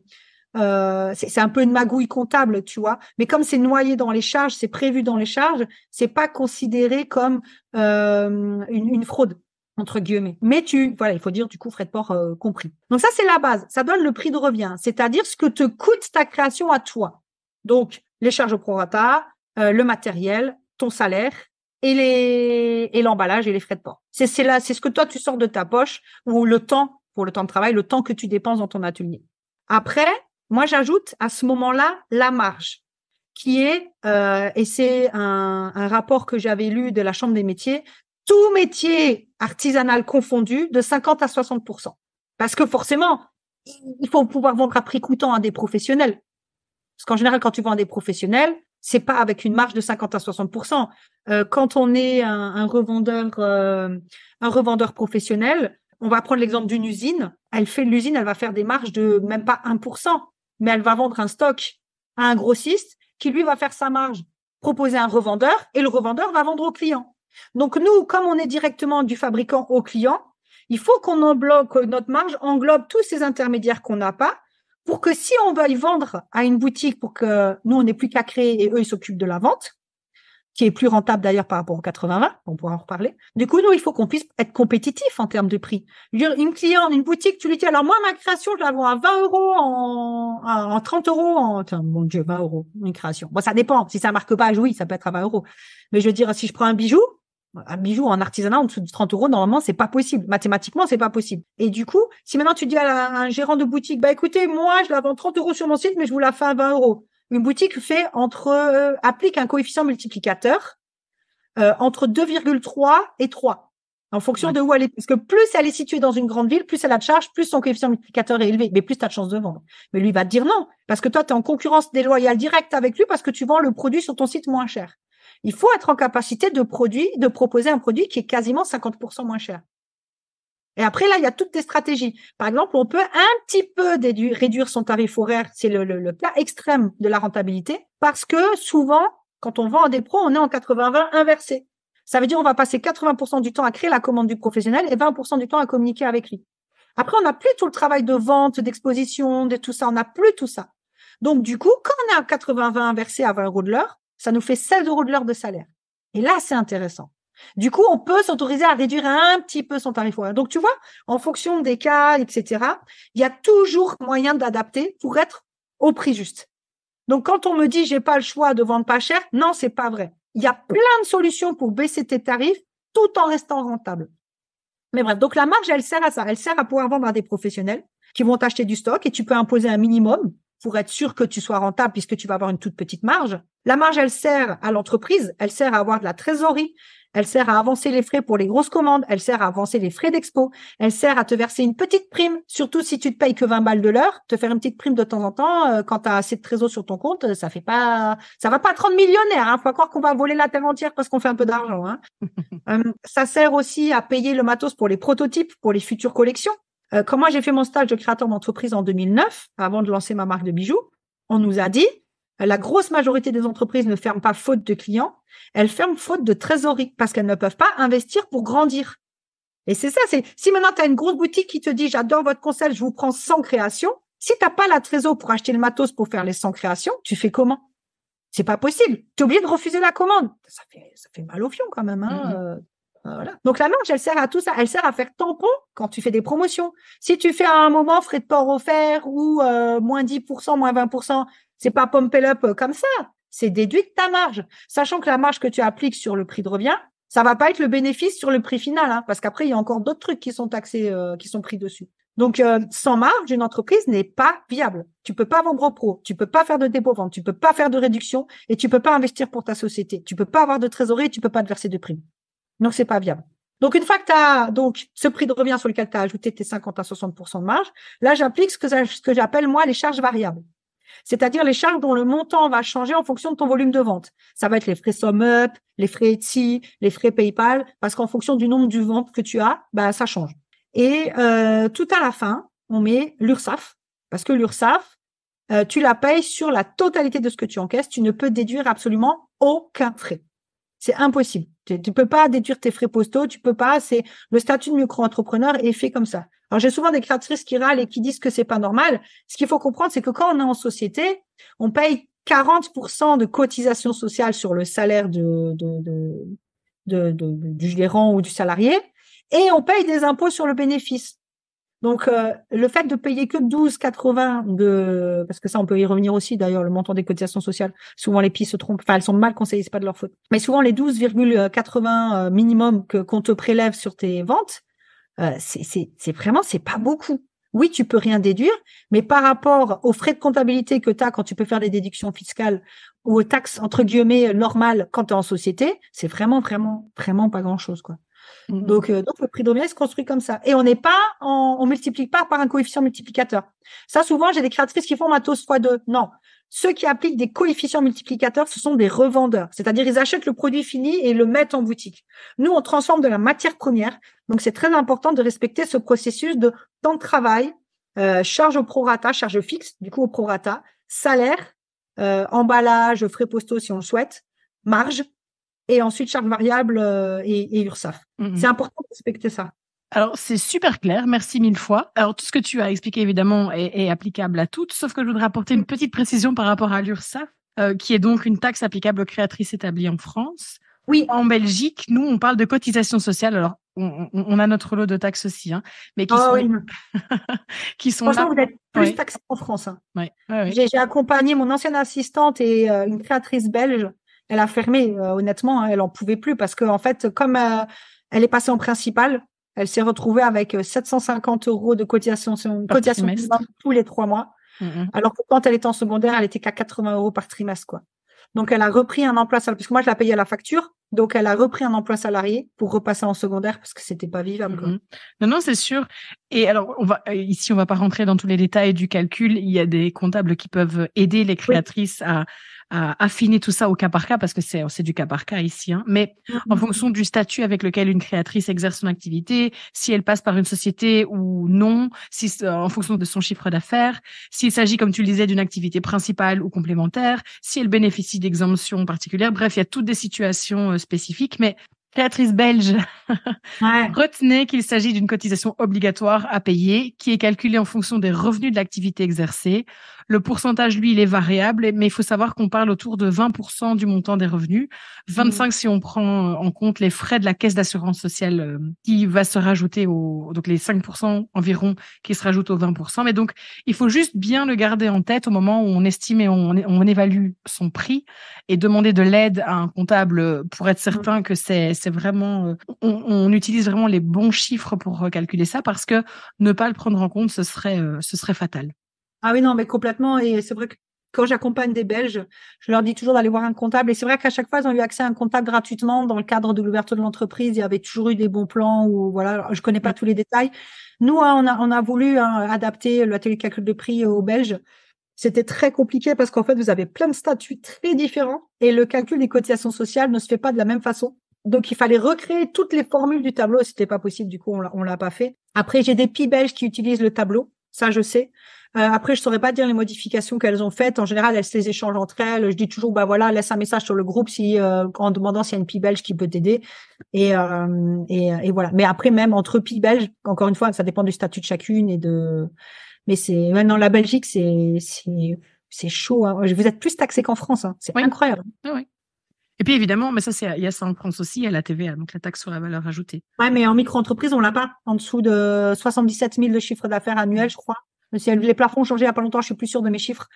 c'est un peu une magouille comptable, tu vois. Mais comme c'est noyé dans les charges, c'est prévu dans les charges, c'est pas considéré comme une fraude entre guillemets. Mais voilà, il faut dire du coup frais de port compris. Donc ça c'est la base. Ça donne le prix de revient, c'est-à-dire ce que te coûte ta création à toi. Donc les charges au prorata, le matériel, ton salaire et l'emballage et les frais de port. C'est ce que toi tu sors de ta poche ou le temps pour le temps de travail, le temps que tu dépenses dans ton atelier. Après, moi, j'ajoute à ce moment-là la marge, qui est, et c'est un rapport que j'avais lu de la Chambre des métiers, tout métier artisanal confondu, de 50 à 60%. Parce que forcément, il faut pouvoir vendre à prix coûtant à des professionnels. Parce qu'en général, quand tu vends à des professionnels, c'est pas avec une marge de 50 à 60%. Quand on est un revendeur professionnel, on va prendre l'exemple d'une usine. L'usine, elle va faire des marges de même pas 1%, mais elle va vendre un stock à un grossiste qui, lui, va faire sa marge, proposer un revendeur et le revendeur va vendre au client. Donc, nous, comme on est directement du fabricant au client, il faut que notre marge englobe tous ces intermédiaires qu'on n'a pas pour que si on veuille vendre à une boutique pour que nous, on n'ait plus qu'à créer et eux, ils s'occupent de la vente, qui est plus rentable d'ailleurs par rapport au 80-20, on pourra en reparler. Du coup, nous, il faut qu'on puisse être compétitif en termes de prix. Une boutique, tu lui dis, alors moi, ma création, je la vends à 20 € en 30 €, mon Dieu, 20 €, une création. Bon, ça dépend. Si ça marque pas, oui, ça peut être à 20 €. Mais je veux dire, si je prends un bijou en artisanat en dessous de 30 €, normalement, c'est pas possible. Mathématiquement, c'est pas possible. Et du coup, si maintenant tu dis à un gérant de boutique, bah, écoutez, moi, je la vends 30 € sur mon site, mais je vous la fais à 20 €. Une boutique applique un coefficient multiplicateur entre 2,3 et 3 en fonction de où elle est. Parce que plus elle est située dans une grande ville, plus elle a de charge, plus son coefficient multiplicateur est élevé, mais plus tu as de chances de vendre. Mais lui va te dire non, parce que toi, tu es en concurrence déloyale directe avec lui parce que tu vends le produit sur ton site moins cher. Il faut être en capacité de proposer un produit qui est quasiment 50% moins cher. Et après, là, il y a toutes des stratégies. Par exemple, on peut un petit peu réduire son tarif horaire. C'est le cas extrême de la rentabilité. Parce que souvent, quand on vend à des pros, on est en 80-20 inversé. Ça veut dire on va passer 80% du temps à créer la commande du professionnel et 20% du temps à communiquer avec lui. Après, on n'a plus tout le travail de vente, d'exposition, de tout ça. On n'a plus tout ça. Donc, du coup, quand on est à 80-20 inversé à 20 € de l'heure, ça nous fait 16 € de l'heure de salaire. Et là, c'est intéressant. Du coup, on peut s'autoriser à réduire un petit peu son tarif horaire. Donc, tu vois, en fonction des cas, etc., il y a toujours moyen d'adapter pour être au prix juste. Donc, quand on me dit j'ai pas le choix de vendre pas cher, non, c'est pas vrai. Il y a plein de solutions pour baisser tes tarifs tout en restant rentable. Mais bref, donc la marge, elle sert à ça. Elle sert à pouvoir vendre à des professionnels qui vont t'acheter du stock et tu peux imposer un minimum pour être sûr que tu sois rentable puisque tu vas avoir une toute petite marge. La marge, elle sert à l'entreprise, elle sert à avoir de la trésorerie, elle sert à avancer les frais pour les grosses commandes, elle sert à avancer les frais d'expo, elle sert à te verser une petite prime, surtout si tu te payes que 20 balles de l'heure, te faire une petite prime de temps en temps, quand tu as assez de trésor sur ton compte, ça va pas te rendre millionnaire, hein. Faut pas croire qu'on va voler la terre entière parce qu'on fait un peu d'argent, hein. Ça sert aussi à payer le matos pour les prototypes, pour les futures collections. Quand moi j'ai fait mon stage de créateur d'entreprise en 2009, avant de lancer ma marque de bijoux, on nous a dit la grosse majorité des entreprises ne ferment pas faute de clients, elles ferment faute de trésorerie parce qu'elles ne peuvent pas investir pour grandir. Et c'est ça, si maintenant tu as une grosse boutique qui te dit j'adore votre concept, je vous prends 100 créations, si tu n'as pas la trésor pour acheter le matos pour faire les 100 créations, tu fais comment? C'est pas possible. Tu es obligé de refuser la commande. Ça fait mal au fion quand même. Voilà. Donc la marge, elle sert à tout ça. Elle sert à faire tampon quand tu fais des promotions. Si tu fais à un moment frais de port offert ou moins 10%, moins 20%, c'est pas pump up comme ça. C'est déduit de ta marge. Sachant que la marge que tu appliques sur le prix de revient, ça va pas être le bénéfice sur le prix final, parce qu'après, il y a encore d'autres trucs qui sont taxés, qui sont pris dessus. Donc, sans marge, une entreprise n'est pas viable. Tu peux pas vendre au pro, tu peux pas faire de dépôt-vente, tu peux pas faire de réduction et tu peux pas investir pour ta société. Tu peux pas avoir de trésorerie, tu peux pas te verser de primes. Donc, c'est pas viable. Donc, une fois que tu as donc ce prix de revient sur lequel tu as ajouté tes 50 à 60% de marge, là, j'applique ce que j'appelle, moi, les charges variables. C'est-à-dire les charges dont le montant va changer en fonction de ton volume de vente. Ça va être les frais SumUp, les frais Etsy, les frais PayPal, parce qu'en fonction du nombre de ventes que tu as, ça change. Et tout à la fin, on met l'URSSAF, parce que l'URSSAF, tu la payes sur la totalité de ce que tu encaisses. Tu ne peux déduire absolument aucun frais. C'est impossible. Tu peux pas déduire tes frais postaux, tu peux pas. C'est le statut de micro-entrepreneur est fait comme ça. Alors j'ai souvent des créatrices qui râlent et qui disent que c'est pas normal. Ce qu'il faut comprendre, c'est que quand on est en société, on paye 40% de cotisation sociale sur le salaire du gérant ou du salarié, et on paye des impôts sur le bénéfice. Donc le fait de payer que 12,80 parce que ça on peut y revenir aussi d'ailleurs, le montant des cotisations sociales, souvent les filles se trompent, enfin elles sont mal conseillées, c'est pas de leur faute. Mais souvent les 12,80 minimum qu'on te prélève sur tes ventes, c'est vraiment, c'est pas beaucoup. Oui, tu peux rien déduire, mais par rapport aux frais de comptabilité que tu as quand tu peux faire des déductions fiscales ou aux taxes entre guillemets normales quand tu es en société, c'est vraiment pas grand-chose quoi. Donc le prix de revient se construit comme ça. Et on multiplie pas par un coefficient multiplicateur. Ça, souvent, j'ai des créatrices qui font matos x2. Non. Ceux qui appliquent des coefficients multiplicateurs, ce sont des revendeurs. C'est-à-dire, ils achètent le produit fini et le mettent en boutique. Nous, on transforme de la matière première. Donc, c'est très important de respecter ce processus de temps de travail, charge au prorata, charge fixe, du coup, au prorata, salaire, emballage, frais postaux si on le souhaite, marge, et ensuite charge variable et URSSAF. C'est important de respecter ça. Alors, c'est super clair. Merci mille fois. Alors, tout ce que tu as expliqué, évidemment, est applicable à toutes, sauf que je voudrais apporter une petite précision par rapport à l'URSSAF, qui est donc une taxe applicable aux créatrices établies en France. Oui. En Belgique, nous, on parle de cotisation sociale. Alors, on a notre lot de taxes aussi, mais qui sont franchement, là. Vous êtes plus taxés en France. Ouais. J'ai accompagné mon ancienne assistante et une créatrice belge. Elle a fermé, honnêtement, elle en pouvait plus parce que en fait, comme elle est passée en principale, elle s'est retrouvée avec 750 € de cotisation tous les 3 mois. Alors que quand elle était en secondaire, elle était qu'à 80 € par trimestre, quoi. Donc, elle a repris un emploi salarié, puisque moi, je la payais à la facture. Donc, elle a repris un emploi salarié pour repasser en secondaire parce que c'était pas vivable, quoi. Non, c'est sûr. Et alors, on va pas rentrer dans tous les détails du calcul. Il y a des comptables qui peuvent aider les créatrices à affiner tout ça au cas par cas, parce que c'est du cas par cas ici, mais en fonction du statut avec lequel une créatrice exerce son activité, si elle passe par une société ou non, en fonction de son chiffre d'affaires, s'il s'agit, comme tu le disais, d'une activité principale ou complémentaire, si elle bénéficie d'exemptions particulières. Bref, il y a toutes des situations spécifiques, mais créatrice belge, retenez qu'il s'agit d'une cotisation obligatoire à payer qui est calculée en fonction des revenus de l'activité exercée. Le pourcentage, lui, il est variable, mais il faut savoir qu'on parle autour de 20% du montant des revenus, 25% si on prend en compte les frais de la caisse d'assurance sociale qui va se rajouter donc les 5% environ qui se rajoutent aux 20%. Mais donc, il faut juste bien le garder en tête au moment où on estime et on évalue son prix et demander de l'aide à un comptable pour être certain que c'est vraiment, on utilise vraiment les bons chiffres pour calculer ça, parce que ne pas le prendre en compte, ce serait fatal. Ah oui, non, mais complètement. Et c'est vrai que quand j'accompagne des Belges, je leur dis toujours d'aller voir un comptable. Et c'est vrai qu'à chaque fois, ils ont eu accès à un comptable gratuitement dans le cadre de l'ouverture de l'entreprise. Il y avait toujours eu des bons plans ou voilà. Alors, je connais pas tous les détails. Nous, on a voulu adapter l'atelier de calcul de prix aux Belges. C'était très compliqué parce qu'en fait, vous avez plein de statuts très différents et le calcul des cotisations sociales ne se fait pas de la même façon. Donc, il fallait recréer toutes les formules du tableau. C'était pas possible. Du coup, on l'a pas fait. Après, j'ai des filles belges qui utilisent le tableau. Ça, je sais. Après, je saurais pas dire les modifications qu'elles ont faites. En général, elles se les échangent entre elles. Je dis toujours, bah voilà, laisse un message sur le groupe en demandant s'il y a une fille belge qui peut t'aider. Et voilà. Mais après, même entre filles belges, encore une fois, ça dépend du statut de chacune mais maintenant la Belgique, c'est chaud, hein. Vous êtes plus taxé qu'en France, hein. C'est incroyable. Oui. Et puis évidemment, mais il y a ça en France aussi, il y a la TVA, donc la taxe sur la valeur ajoutée. Ouais, mais en micro-entreprise, on l'a pas. En dessous de 77 000 de chiffre d'affaires annuel, je crois. Les plafonds ont changé il y a pas longtemps, je suis plus sûre de mes chiffres,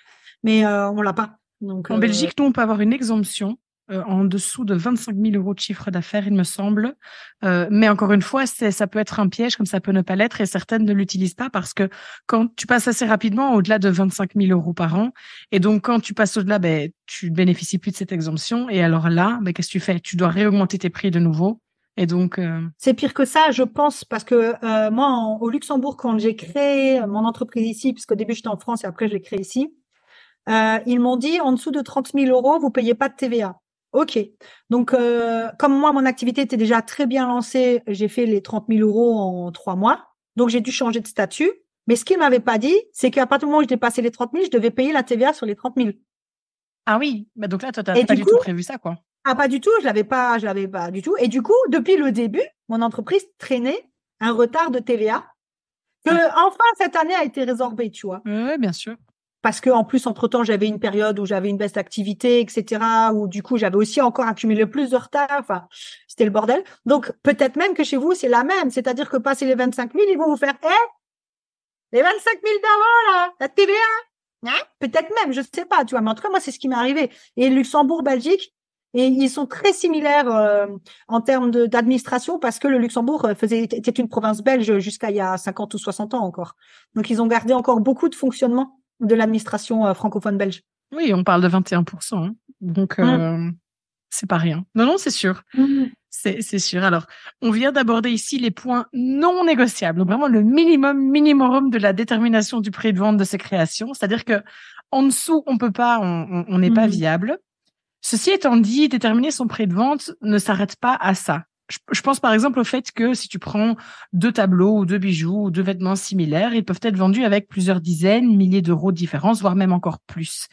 mais on l'a pas. Donc, en Belgique, nous, on peut avoir une exemption en dessous de 25 000 euros de chiffre d'affaires, il me semble. Mais encore une fois, ça peut être un piège, comme ça peut ne pas l'être, et certaines ne l'utilisent pas parce que quand tu passes assez rapidement au-delà de 25 000 euros par an, et donc quand tu passes au-delà, tu ne bénéficies plus de cette exemption. Et alors là, qu'est-ce que tu fais? Tu dois réaugmenter tes prix de nouveau. Et donc, c'est pire que ça, je pense, parce que moi, au Luxembourg, quand j'ai créé mon entreprise ici, puisqu'au début j'étais en France et après je l'ai créée ici, ils m'ont dit en dessous de 30 000 euros, vous payez pas de TVA. Ok. Donc, comme moi, mon activité était déjà très bien lancée, j'ai fait les 30 000 euros en 3 mois. Donc, j'ai dû changer de statut. Mais ce qu'ils m'avaient pas dit, c'est qu'à partir du moment où je dépassais les 30 000, je devais payer la TVA sur les 30 000. Ah oui. Donc là, toi, t'as pas du tout prévu ça, quoi. Ah, pas du tout. Je l'avais pas du tout. Et du coup, depuis le début, mon entreprise traînait un retard de TVA que, enfin, cette année a été résorbé, tu vois. Oui, bien sûr. Parce que en plus, entre-temps, j'avais une période où j'avais une baisse d'activité, etc., où du coup, j'avais aussi encore accumulé plus de retard. Enfin, c'était le bordel. Donc, peut-être même que chez vous, c'est la même. C'est-à-dire que passer les 25 000, ils vont vous faire, les 25 000 d'avant, là, la TVA. Hein, peut-être même, je sais pas, tu vois. Mais en tout cas, moi, c'est ce qui m'est arrivé. Et Luxembourg, Belgique, et ils sont très similaires en termes d'administration parce que le Luxembourg était une province belge jusqu'à il y a 50 ou 60 ans encore. Donc, ils ont gardé encore beaucoup de fonctionnement de l'administration francophone belge. Oui, on parle de 21%. Hein. Donc, c'est pas rien. Non, c'est sûr. C'est sûr. Alors, on vient d'aborder ici les points non négociables. Donc, vraiment le minimum de la détermination du prix de vente de ces créations. C'est-à-dire que en dessous, on peut pas, on n'est pas viable. Ceci étant dit, déterminer son prix de vente ne s'arrête pas à ça. Je pense par exemple au fait que si tu prends 2 tableaux ou 2 bijoux ou 2 vêtements similaires, ils peuvent être vendus avec plusieurs dizaines, milliers d'euros de différence, voire même encore plus.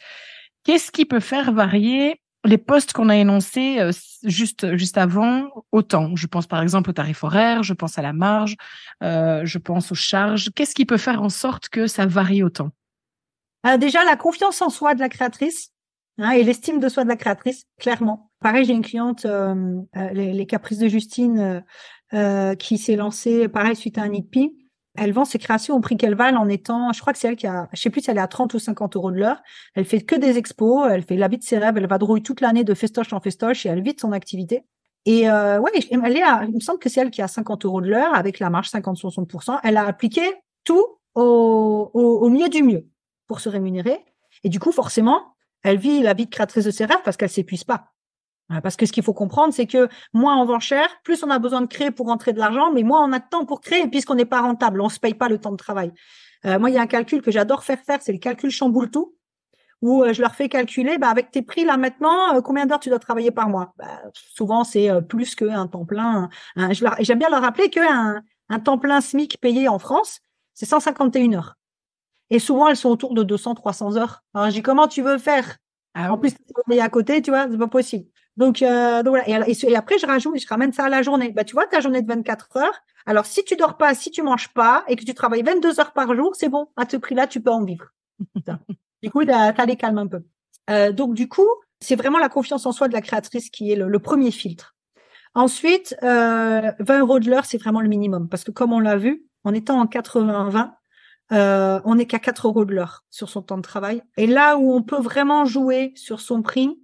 Qu'est-ce qui peut faire varier les postes qu'on a énoncés juste avant autant? Je pense par exemple au tarif horaire, je pense à la marge, je pense aux charges. Qu'est-ce qui peut faire en sorte que ça varie autant? Déjà, la confiance en soi de la créatrice. Et l'estime de soi de la créatrice, clairement. Pareil, j'ai une cliente, les Caprices de Justine, qui s'est lancée, pareil, suite à un ITP. Elle vend ses créations au prix qu'elles valent en étant, je crois que c'est elle je sais plus si elle est à 30 ou 50 euros de l'heure. Elle fait que des expos, elle fait la vie de ses rêves, elle va drouiller toute l'année de festoche en festoche et elle vit de son activité. Et il me semble que c'est elle qui a 50 euros de l'heure avec la marge 50-60%. Elle a appliqué tout au mieux du mieux pour se rémunérer. Et du coup, forcément, elle vit la vie de créatrice de ses rêves parce qu'elle s'épuise pas. Parce que ce qu'il faut comprendre, c'est que moins on vend cher, plus on a besoin de créer pour rentrer de l'argent, mais moins on a de temps pour créer puisqu'on n'est pas rentable, on se paye pas le temps de travail. Moi, il y a un calcul que j'adore faire, c'est le calcul chamboule tout, où je leur fais calculer, avec tes prix là maintenant, combien d'heures tu dois travailler par mois. Souvent, c'est plus qu'un temps plein. J'aime bien leur rappeler qu'un temps plein SMIC payé en France, c'est 151 heures. Et souvent, elles sont autour de 200-300 heures. Alors, je dis, comment tu veux faire? En plus, tu es à côté, tu vois, c'est pas possible. Donc voilà. Et après, je ramène ça à la journée. Tu vois, ta journée de 24 heures. Alors, si tu dors pas, si tu manges pas et que tu travailles 22 heures par jour, c'est bon. À ce prix-là, tu peux en vivre. Du coup, t'as les calmes un peu. Donc, du coup, c'est vraiment la confiance en soi de la créatrice qui est le premier filtre. Ensuite, 20 euros de l'heure, c'est vraiment le minimum. Parce que comme on l'a vu, en étant en 80-20, on n'est qu'à 4 euros de l'heure sur son temps de travail. Et là où on peut vraiment jouer sur son prix,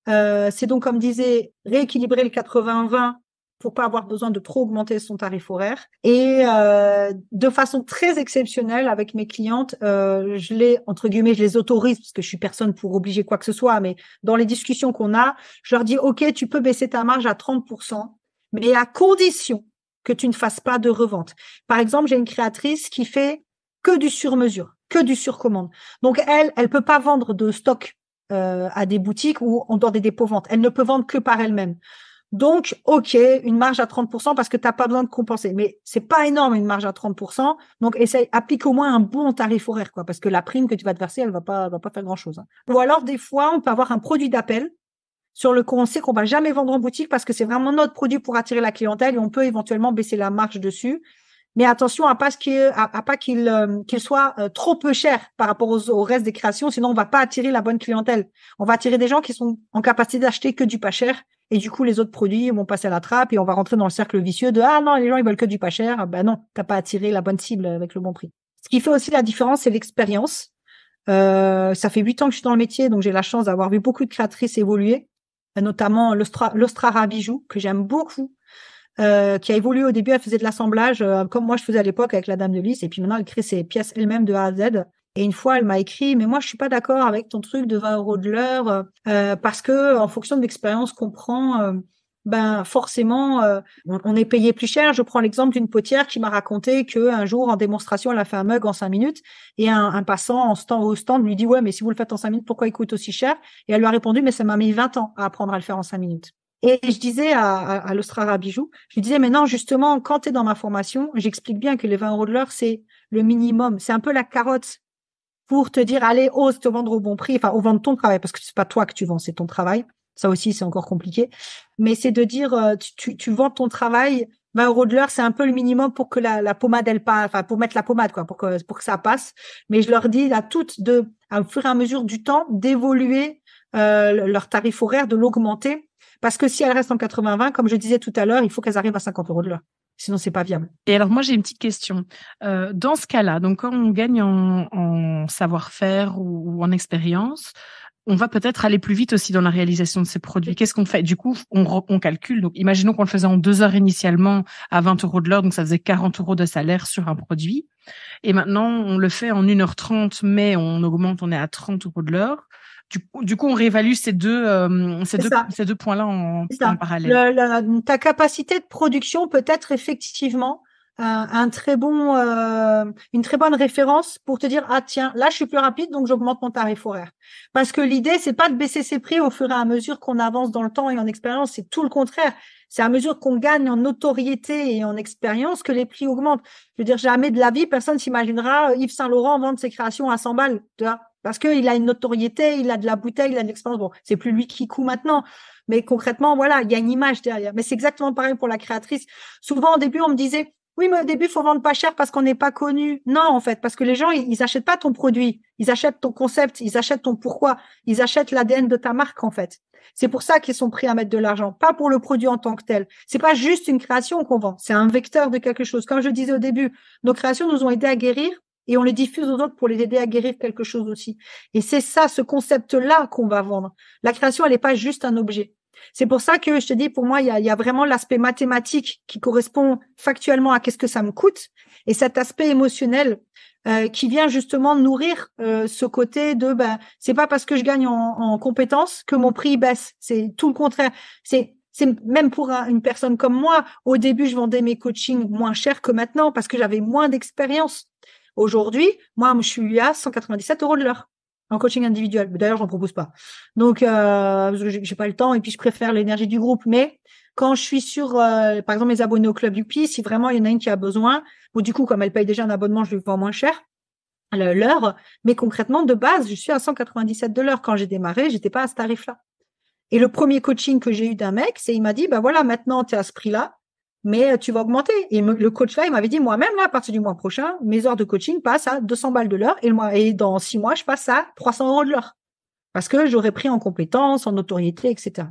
c'est donc, comme disait, rééquilibrer le 80-20 pour pas avoir besoin de trop augmenter son tarif horaire. Et de façon très exceptionnelle avec mes clientes, je les autorise parce que je suis personne pour obliger quoi que ce soit, mais dans les discussions qu'on a, je leur dis, OK, tu peux baisser ta marge à 30%, mais à condition que tu ne fasses pas de revente. Par exemple, j'ai une créatrice qui fait que du sur-mesure, que du sur-commande. Donc, elle peut pas vendre de stock à des boutiques ou dans des dépôts ventes. Elle ne peut vendre que par elle-même. Donc, OK, une marge à 30% parce que tu n'as pas besoin de compenser. Mais c'est pas énorme, une marge à 30%. Donc, applique au moins un bon tarif horaire, quoi, parce que la prime que tu vas te verser, elle va pas faire grand-chose, hein. Ou alors, des fois, on peut avoir un produit d'appel sur le coup, on sait qu'on va jamais vendre en boutique parce que c'est vraiment notre produit pour attirer la clientèle et on peut éventuellement baisser la marge dessus. Mais attention à pas qu'il soit trop peu cher par rapport au reste des créations, sinon on va pas attirer la bonne clientèle. On va attirer des gens qui sont en capacité d'acheter que du pas cher et du coup les autres produits vont passer à la trappe et on va rentrer dans le cercle vicieux de ah non, les gens ils veulent que du pas cher. Ah, ben non, t'as pas attiré la bonne cible avec le bon prix. Ce qui fait aussi la différence, c'est l'expérience. Ça fait 8 ans que je suis dans le métier, donc j'ai la chance d'avoir vu beaucoup de créatrices évoluer, notamment l'Ostrara Bijou que j'aime beaucoup. Qui a évolué au début, elle faisait de l'assemblage, comme moi je faisais à l'époque avec la Dame de Lys, et puis maintenant elle crée ses pièces elle-même de A à Z. Et une fois, elle m'a écrit, mais moi je suis pas d'accord avec ton truc de 20 euros de l'heure, parce que en fonction de l'expérience qu'on prend, ben forcément, on est payé plus cher. Je prends l'exemple d'une potière qui m'a raconté que un jour en démonstration, elle a fait un mug en 5 minutes, et un passant au stand lui dit ouais, mais si vous le faites en 5 minutes, pourquoi il coûte aussi cher? Et elle lui a répondu, mais ça m'a mis 20 ans à apprendre à le faire en 5 minutes. Et je disais à l'Ostrara Bijou, je lui disais, mais non, justement, quand tu es dans ma formation, j'explique bien que les 20 euros de l'heure, c'est le minimum. C'est un peu la carotte pour te dire, allez, ose te vendre au bon prix, enfin, au vendre ton travail, parce que c'est pas toi que tu vends, c'est ton travail. Ça aussi, c'est encore compliqué. Mais c'est de dire, tu vends ton travail, 20 euros de l'heure, c'est un peu le minimum pour que la pommade, elle passe, enfin, pour mettre la pommade, quoi, pour que ça passe. Mais je leur dis à toutes au fur et à mesure du temps, d'évoluer leur tarif horaire, de l'augmenter. Parce que si elles restent en 80-20, comme je disais tout à l'heure, il faut qu'elles arrivent à 50 euros de l'heure. Sinon, c'est pas viable. Et alors, moi, j'ai une petite question. Dans ce cas-là, donc quand on gagne en savoir-faire ou en expérience, on va peut-être aller plus vite aussi dans la réalisation de ces produits. Qu'est-ce qu'on fait? Du coup, on calcule. Donc, imaginons qu'on le faisait en 2 heures initialement à 20 euros de l'heure, donc ça faisait 40 euros de salaire sur un produit. Et maintenant, on le fait en 1h30, mais on augmente, on est à 30 euros de l'heure. Du coup, on réévalue ces deux points-là en parallèle. Ta capacité de production peut être effectivement une très bonne référence pour te dire, ah tiens, là je suis plus rapide, donc j'augmente mon tarif horaire. Parce que l'idée, c'est pas de baisser ses prix au fur et à mesure qu'on avance dans le temps et en expérience, c'est tout le contraire. C'est à mesure qu'on gagne en notoriété et en expérience que les prix augmentent. Je veux dire, jamais de la vie, personne s'imaginera Yves Saint Laurent vendre ses créations à 100 balles, tu vois, parce qu'il a une notoriété, il a de la bouteille, il a de l'expérience. Bon, c'est plus lui qui coud maintenant. Mais concrètement, voilà, il y a une image derrière. Mais c'est exactement pareil pour la créatrice. Souvent, au début, on me disait, oui, mais au début, il faut vendre pas cher parce qu'on n'est pas connu. Non, en fait, parce que les gens, ils achètent pas ton produit. Ils achètent ton concept, ils achètent ton pourquoi. Ils achètent l'ADN de ta marque, en fait. C'est pour ça qu'ils sont prêts à mettre de l'argent, pas pour le produit en tant que tel. C'est pas juste une création qu'on vend. C'est un vecteur de quelque chose. Comme je disais au début, nos créations nous ont aidés à guérir et on les diffuse aux autres pour les aider à guérir quelque chose aussi. Et c'est ça, ce concept-là qu'on va vendre. La création, elle n'est pas juste un objet. C'est pour ça que je te dis, pour moi, il y a vraiment l'aspect mathématique qui correspond factuellement à qu'est-ce que ça me coûte et cet aspect émotionnel qui vient justement nourrir ce côté de c'est pas parce que je gagne en compétences que mon prix baisse. C'est tout le contraire. C'est même pour une personne comme moi, au début, je vendais mes coachings moins cher que maintenant parce que j'avais moins d'expérience. Aujourd'hui, moi, je suis à 197 euros de l'heure en coaching individuel. D'ailleurs, j'en propose pas. Donc, j'ai pas le temps et puis je préfère l'énergie du groupe. Mais quand je suis sur, par exemple, mes abonnés au Club Youpi, si vraiment il y en a une qui a besoin, ou du coup, comme elle paye déjà un abonnement, je lui vends moins cher l'heure. Mais concrètement, de base, je suis à 197 de l'heure. Quand j'ai démarré, j'étais pas à ce tarif-là. Et le premier coaching que j'ai eu d'un mec, il m'a dit, voilà, maintenant, tu es à ce prix-là, mais tu vas augmenter. Et le coach là, il m'avait dit, moi-même, là, à partir du mois prochain, mes heures de coaching passent à 200 balles de l'heure et dans 6 mois, je passe à 300 euros de l'heure. Parce que j'aurais pris en compétences, en notoriété, etc.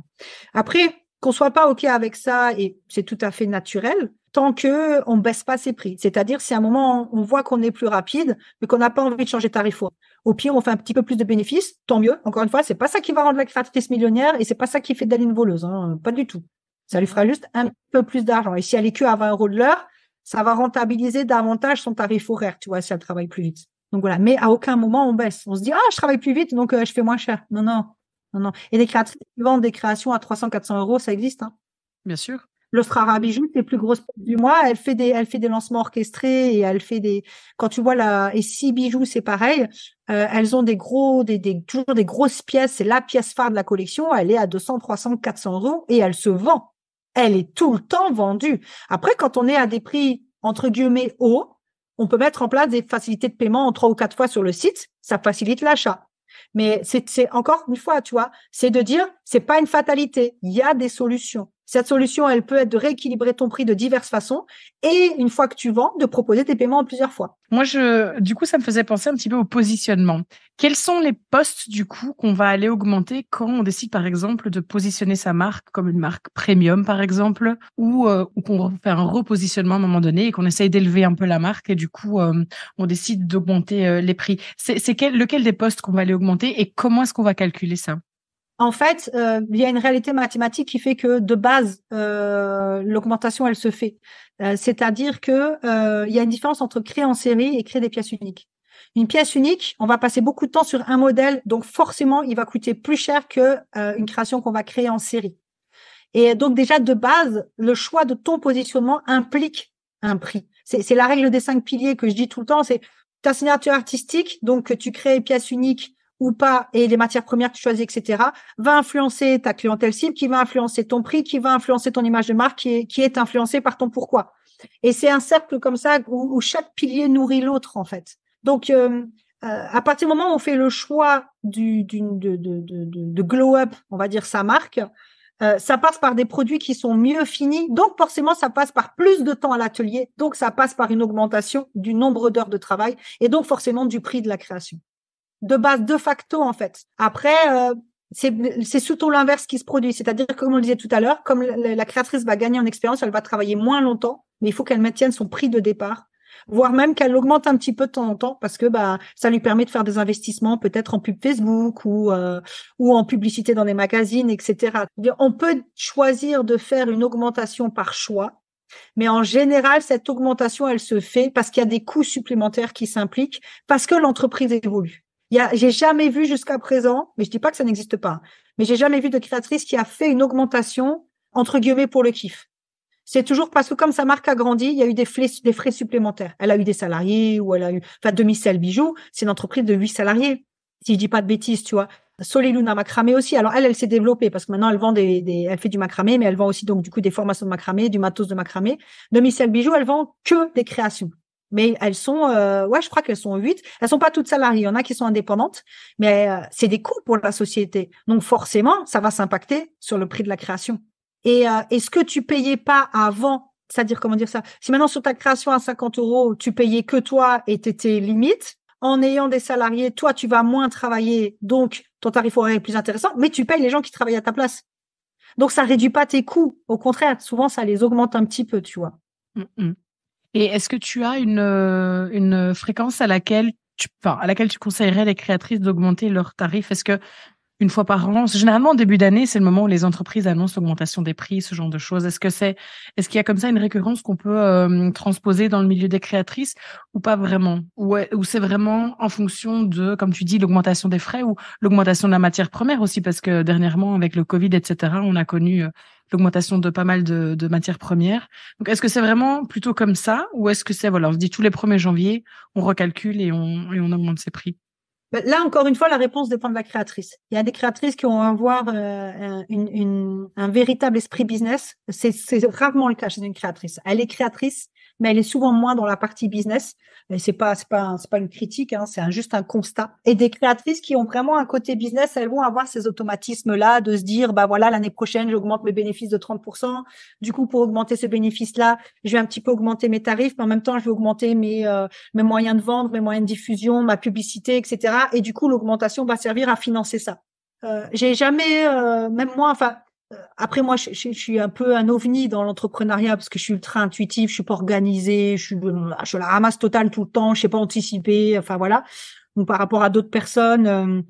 Après, qu'on soit pas OK avec ça, et c'est tout à fait naturel, tant que on baisse pas ses prix. C'est-à-dire, si à un moment, on voit qu'on est plus rapide, mais qu'on n'a pas envie de changer de tarif, au pire, on fait un petit peu plus de bénéfices, tant mieux. Encore une fois, c'est pas ça qui va rendre la créatrice millionnaire et c'est pas ça qui fait d'elle une voleuse, hein, pas du tout. Ça lui fera juste un peu plus d'argent. Et si elle est que à 20 euros de l'heure, ça va rentabiliser davantage son tarif horaire, tu vois, si elle travaille plus vite. Donc voilà. Mais à aucun moment, on baisse. On se dit, je travaille plus vite, donc je fais moins cher. Non, non, non, non. Et des créatrices qui vendent des créations à 300, 400 euros, ça existe, hein. Bien sûr. L'Ostrara Bijou, c'est les plus grosses du mois. Elle fait des lancements orchestrés et elle fait quand tu vois et si Bijoux, c'est pareil. Elles ont toujours des grosses pièces. C'est la pièce phare de la collection. Elle est à 200, 300, 400 euros et elle se vend. elle est tout le temps vendue. Après, quand on est à des prix, entre guillemets, hauts, on peut mettre en place des facilités de paiement en 3 ou 4 fois sur le site. Ça facilite l'achat. Mais c'est encore une fois, tu vois, c'est de dire, c'est pas une fatalité. Il y a des solutions. Cette solution, elle peut être de rééquilibrer ton prix de diverses façons et une fois que tu vends, de proposer tes paiements en plusieurs fois. Moi, du coup, ça me faisait penser un petit peu au positionnement. Quels sont les postes, du coup, qu'on va aller augmenter quand on décide, par exemple, de positionner sa marque comme une marque premium, par exemple, ou qu'on fait un repositionnement à un moment donné et qu'on essaye d'élever un peu la marque et du coup, on décide d'augmenter les prix. Lequel des postes qu'on va aller augmenter et comment est-ce qu'on va calculer ça? En fait, il y a une réalité mathématique qui fait que de base, l'augmentation, elle se fait. C'est-à-dire que il y a une différence entre créer en série et créer des pièces uniques. Une pièce unique, on va passer beaucoup de temps sur un modèle, donc forcément, il va coûter plus cher que une création qu'on va créer en série. Et donc déjà de base, le choix de ton positionnement implique un prix. C'est la règle des 5 piliers que je dis tout le temps. C'est ta signature artistique, donc que tu crées une pièce unique ou pas, et les matières premières que tu choisis, etc., va influencer ta clientèle cible, qui va influencer ton prix, qui va influencer ton image de marque, qui est influencée par ton pourquoi. Et c'est un cercle comme ça où chaque pilier nourrit l'autre, en fait. Donc, à partir du moment où on fait le choix de glow up, on va dire sa marque, ça passe par des produits qui sont mieux finis, donc forcément ça passe par plus de temps à l'atelier, donc ça passe par une augmentation du nombre d'heures de travail et donc forcément du prix de la création. De base, de facto en fait. Après, c'est surtout l'inverse qui se produit, c'est-à-dire comme on le disait tout à l'heure, comme la créatrice va gagner en expérience, elle va travailler moins longtemps, mais il faut qu'elle maintienne son prix de départ, voire même qu'elle augmente un petit peu de temps en temps parce que ça lui permet de faire des investissements peut-être en pub Facebook ou en publicité dans les magazines, etc. On peut choisir de faire une augmentation par choix, mais en général cette augmentation elle se fait parce qu'il y a des coûts supplémentaires qui s'impliquent parce que l'entreprise évolue. J'ai jamais vu jusqu'à présent, mais je dis pas que ça n'existe pas, mais j'ai jamais vu de créatrice qui a fait une augmentation entre guillemets pour le kiff. C'est toujours parce que comme sa marque a grandi, il y a eu des frais supplémentaires. Elle a eu des salariés ou elle a eu, enfin, Demi-Sel Bijoux, c'est une entreprise de 8 salariés. Si je dis pas de bêtises, tu vois. Soliluna Macramé aussi. Alors elle s'est développée parce que maintenant elle vend elle fait du macramé, mais elle vend aussi donc du coup des formations de macramé, du matos de macramé. Demi-Sel Bijoux, elle vend que des créations. Mais elles sont, je crois qu'elles sont 8. Elles sont pas toutes salariées. Il y en a qui sont indépendantes, mais c'est des coûts pour la société. Donc forcément, ça va s'impacter sur le prix de la création. Et ce que tu payais pas avant, c'est-à-dire comment dire ça, si maintenant sur ta création à 50 €, tu payais que toi et t'étais limite, en ayant des salariés, toi tu vas moins travailler, donc ton tarif horaire est plus intéressant, mais tu payes les gens qui travaillent à ta place. Donc ça réduit pas tes coûts, au contraire, souvent ça les augmente un petit peu, tu vois. Mm-mm. Et est-ce que tu as une fréquence à laquelle tu conseillerais les créatrices d'augmenter leurs tarifs? Est-ce que une fois par an, généralement, au début d'année, c'est le moment où les entreprises annoncent l'augmentation des prix, ce genre de choses. Est-ce qu'il y a comme ça une récurrence qu'on peut transposer dans le milieu des créatrices ou pas vraiment? Ou c'est vraiment en fonction de, comme tu dis, l'augmentation des frais ou l'augmentation de la matière première aussi, parce que dernièrement, avec le Covid, etc., on a connu l'augmentation de pas mal de matières premières. Donc, est-ce que c'est vraiment plutôt comme ça ou est-ce que c'est, voilà, on se dit tous les 1er janvier, on recalcule et on augmente ses prix? Là, encore une fois, la réponse dépend de la créatrice. Il y a des créatrices qui vont avoir un véritable esprit business. C'est rarement le cas chez une créatrice. Elle est créatrice, mais elle est souvent moins dans la partie business. Et c'est pas une critique, hein, c'est juste un constat. Et des créatrices qui ont vraiment un côté business, elles vont avoir ces automatismes-là de se dire, bah voilà, l'année prochaine, j'augmente mes bénéfices de 30%. Du coup, pour augmenter ces bénéfices-là, je vais un petit peu augmenter mes tarifs, mais en même temps, je vais augmenter mes moyens de vendre, mes moyens de diffusion, ma publicité, etc. Et du coup, l'augmentation va servir à financer ça. J'ai jamais, même moi, enfin, après moi, je suis un peu un ovni dans l'entrepreneuriat parce que je suis ultra intuitive, je suis pas organisée, je la ramasse totale tout le temps, je sais pas anticiper, enfin voilà. Donc par rapport à d'autres personnes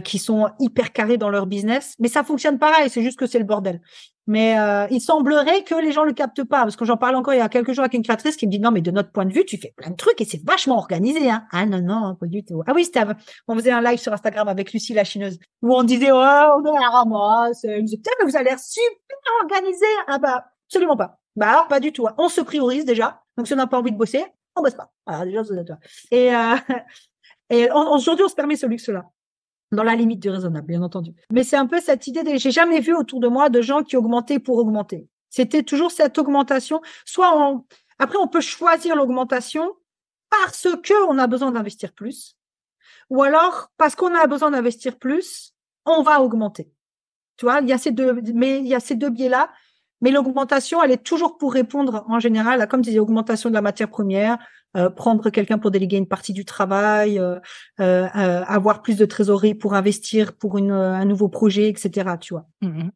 qui sont hyper carrées dans leur business, mais ça fonctionne pareil, c'est juste que c'est le bordel. Mais il semblerait que les gens le captent pas, parce que j'en parlais encore il y a quelques jours avec une créatrice qui me dit non, mais de notre point de vue, tu fais plein de trucs et c'est vachement organisé, hein. Ah non, non, pas du tout. Ah oui, on faisait un live sur Instagram avec Lucie la chineuse, où on disait, ouais, on est à la ramasse. Elle me disait, putain, mais vous avez l'air super organisé. Ah bah, absolument pas. Bah alors, pas du tout, hein. On se priorise déjà. Donc si on n'a pas envie de bosser, on bosse pas. Voilà, déjà, c'est toi. Et aujourd'hui, on se permet ce luxe-là. Dans la limite du raisonnable, bien entendu. Mais c'est un peu cette idée j'ai jamais vu autour de moi de gens qui augmentaient pour augmenter. C'était toujours cette augmentation. Après, on peut choisir l'augmentation parce que on a besoin d'investir plus, ou alors parce qu'on a besoin d'investir plus, on va augmenter. Tu vois, il y a ces deux biais-là. Mais l'augmentation, elle est toujours pour répondre en général à, comme tu dis, augmentation de la matière première, prendre quelqu'un pour déléguer une partie du travail, avoir plus de trésorerie pour investir pour un nouveau projet, etc. Tu vois. Mhm.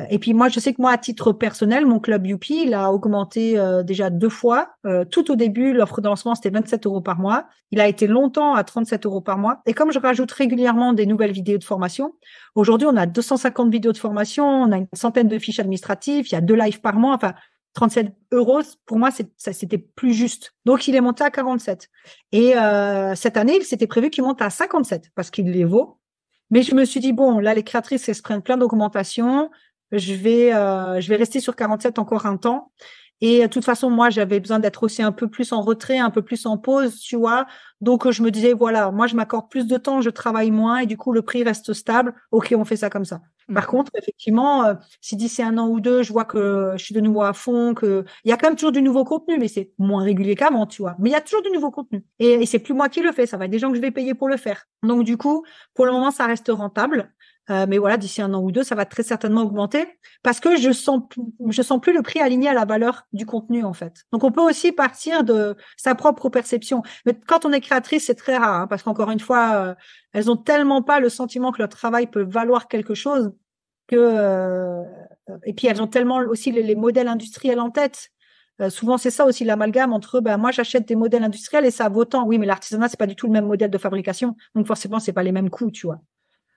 Et puis moi, je sais que moi, à titre personnel, mon club Youpi, il a augmenté déjà 2 fois. Tout au début, l'offre de lancement, c'était 27 € par mois. Il a été longtemps à 37 € par mois. Et comme je rajoute régulièrement des nouvelles vidéos de formation, aujourd'hui, on a 250 vidéos de formation, on a une centaine de fiches administratives, il y a 2 lives par mois. Enfin, 37 €, pour moi, c'était plus juste. Donc, il est monté à 47. Et cette année, il s'était prévu qu'il monte à 57 parce qu'il les vaut. Mais je me suis dit, bon, là, les créatrices, elles se prennent plein d'augmentations. Je vais rester sur 47 encore un temps. Et de toute façon, moi, j'avais besoin d'être aussi un peu plus en retrait, un peu plus en pause, tu vois. Donc, je me disais, voilà, moi, je m'accorde plus de temps, je travaille moins et du coup, le prix reste stable. OK, on fait ça comme ça. Par contre, effectivement, si d'ici 1 an ou 2, je vois que je suis de nouveau à fond, que il y a quand même toujours du nouveau contenu, mais c'est moins régulier qu'avant, tu vois. Mais il y a toujours du nouveau contenu. Et c'est plus moi qui le fais, ça va être des gens que je vais payer pour le faire. Donc, du coup, pour le moment, ça reste rentable. Mais voilà, d'ici 1 an ou 2, ça va très certainement augmenter parce que je sens plus le prix aligné à la valeur du contenu, en fait. Donc, on peut aussi partir de sa propre perception. Mais quand on est créatrice, c'est très rare, hein, parce qu'encore une fois, elles ont tellement pas le sentiment que leur travail peut valoir quelque chose et puis elles ont tellement aussi les modèles industriels en tête. Souvent, c'est ça aussi l'amalgame entre, moi, j'achète des modèles industriels et ça vaut tant. Oui, mais l'artisanat, c'est pas du tout le même modèle de fabrication. Donc, forcément, c'est pas les mêmes coûts, tu vois.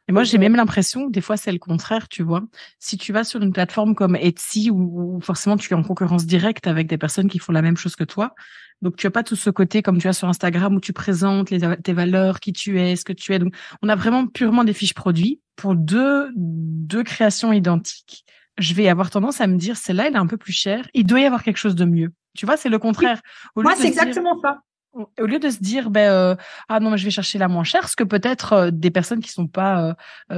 Et moi, j'ai même l'impression que des fois, c'est le contraire, tu vois. Si tu vas sur une plateforme comme Etsy, où forcément tu es en concurrence directe avec des personnes qui font la même chose que toi, donc tu as pas tout ce côté comme tu as sur Instagram où tu présentes tes valeurs, qui tu es, ce que tu es. Donc, on a vraiment purement des fiches produits pour deux créations identiques. Je vais avoir tendance à me dire, celle-là, elle est un peu plus chère. Il doit y avoir quelque chose de mieux. Tu vois, c'est le contraire. Moi, c'est exactement ça. Au lieu de se dire ah non mais je vais chercher la moins chère, ce que peut-être des personnes qui sont pas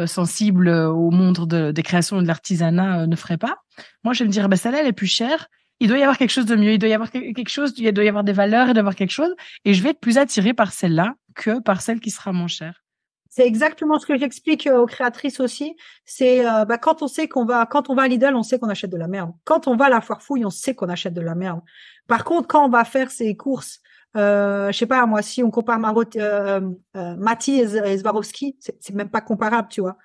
sensibles au monde des créations et de l'artisanat ne feraient pas. Moi je vais me dire celle-là elle est plus chère, il doit y avoir quelque chose de mieux, il doit y avoir quelque chose, il doit y avoir des valeurs, il doit y avoir quelque chose, et je vais être plus attirée par celle-là que par celle qui sera moins chère. C'est exactement ce que j'explique aux créatrices aussi. C'est quand on va à Lidl, on sait qu'on achète de la merde. Quand on va à la Foire Fouille, on sait qu'on achète de la merde. Par contre, quand on va faire ses courses, je sais pas moi, si on compare Mati et Swarovski, c'est même pas comparable, tu vois.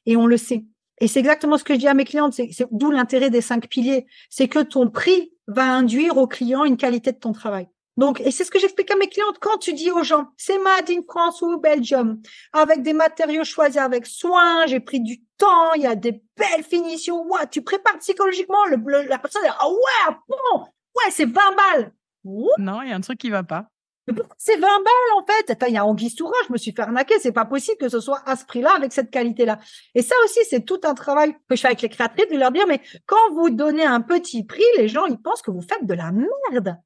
Et on le sait. Et c'est exactement ce que je dis à mes clientes. C'est d'où l'intérêt des 5 piliers. C'est que ton prix va induire au client une qualité de ton travail. Donc, et c'est ce que j'explique à mes clientes. Quand tu dis aux gens, c'est made in France ou Belgium, avec des matériaux choisis avec soin, j'ai pris du temps, il y a des belles finitions, ouais, tu prépares psychologiquement, la personne dit, ah ouais, bon, ouais, c'est 20 balles. Ouh. Non, il y a un truc qui va pas. Mais pourquoi c'est 20 balles, en fait? Attends, il y a Anguille sous roche, je me suis fait arnaquer, c'est pas possible que ce soit à ce prix-là, avec cette qualité-là. Et ça aussi, c'est tout un travail que je fais avec les créatrices, de leur dire, mais quand vous donnez un petit prix, les gens, ils pensent que vous faites de la merde.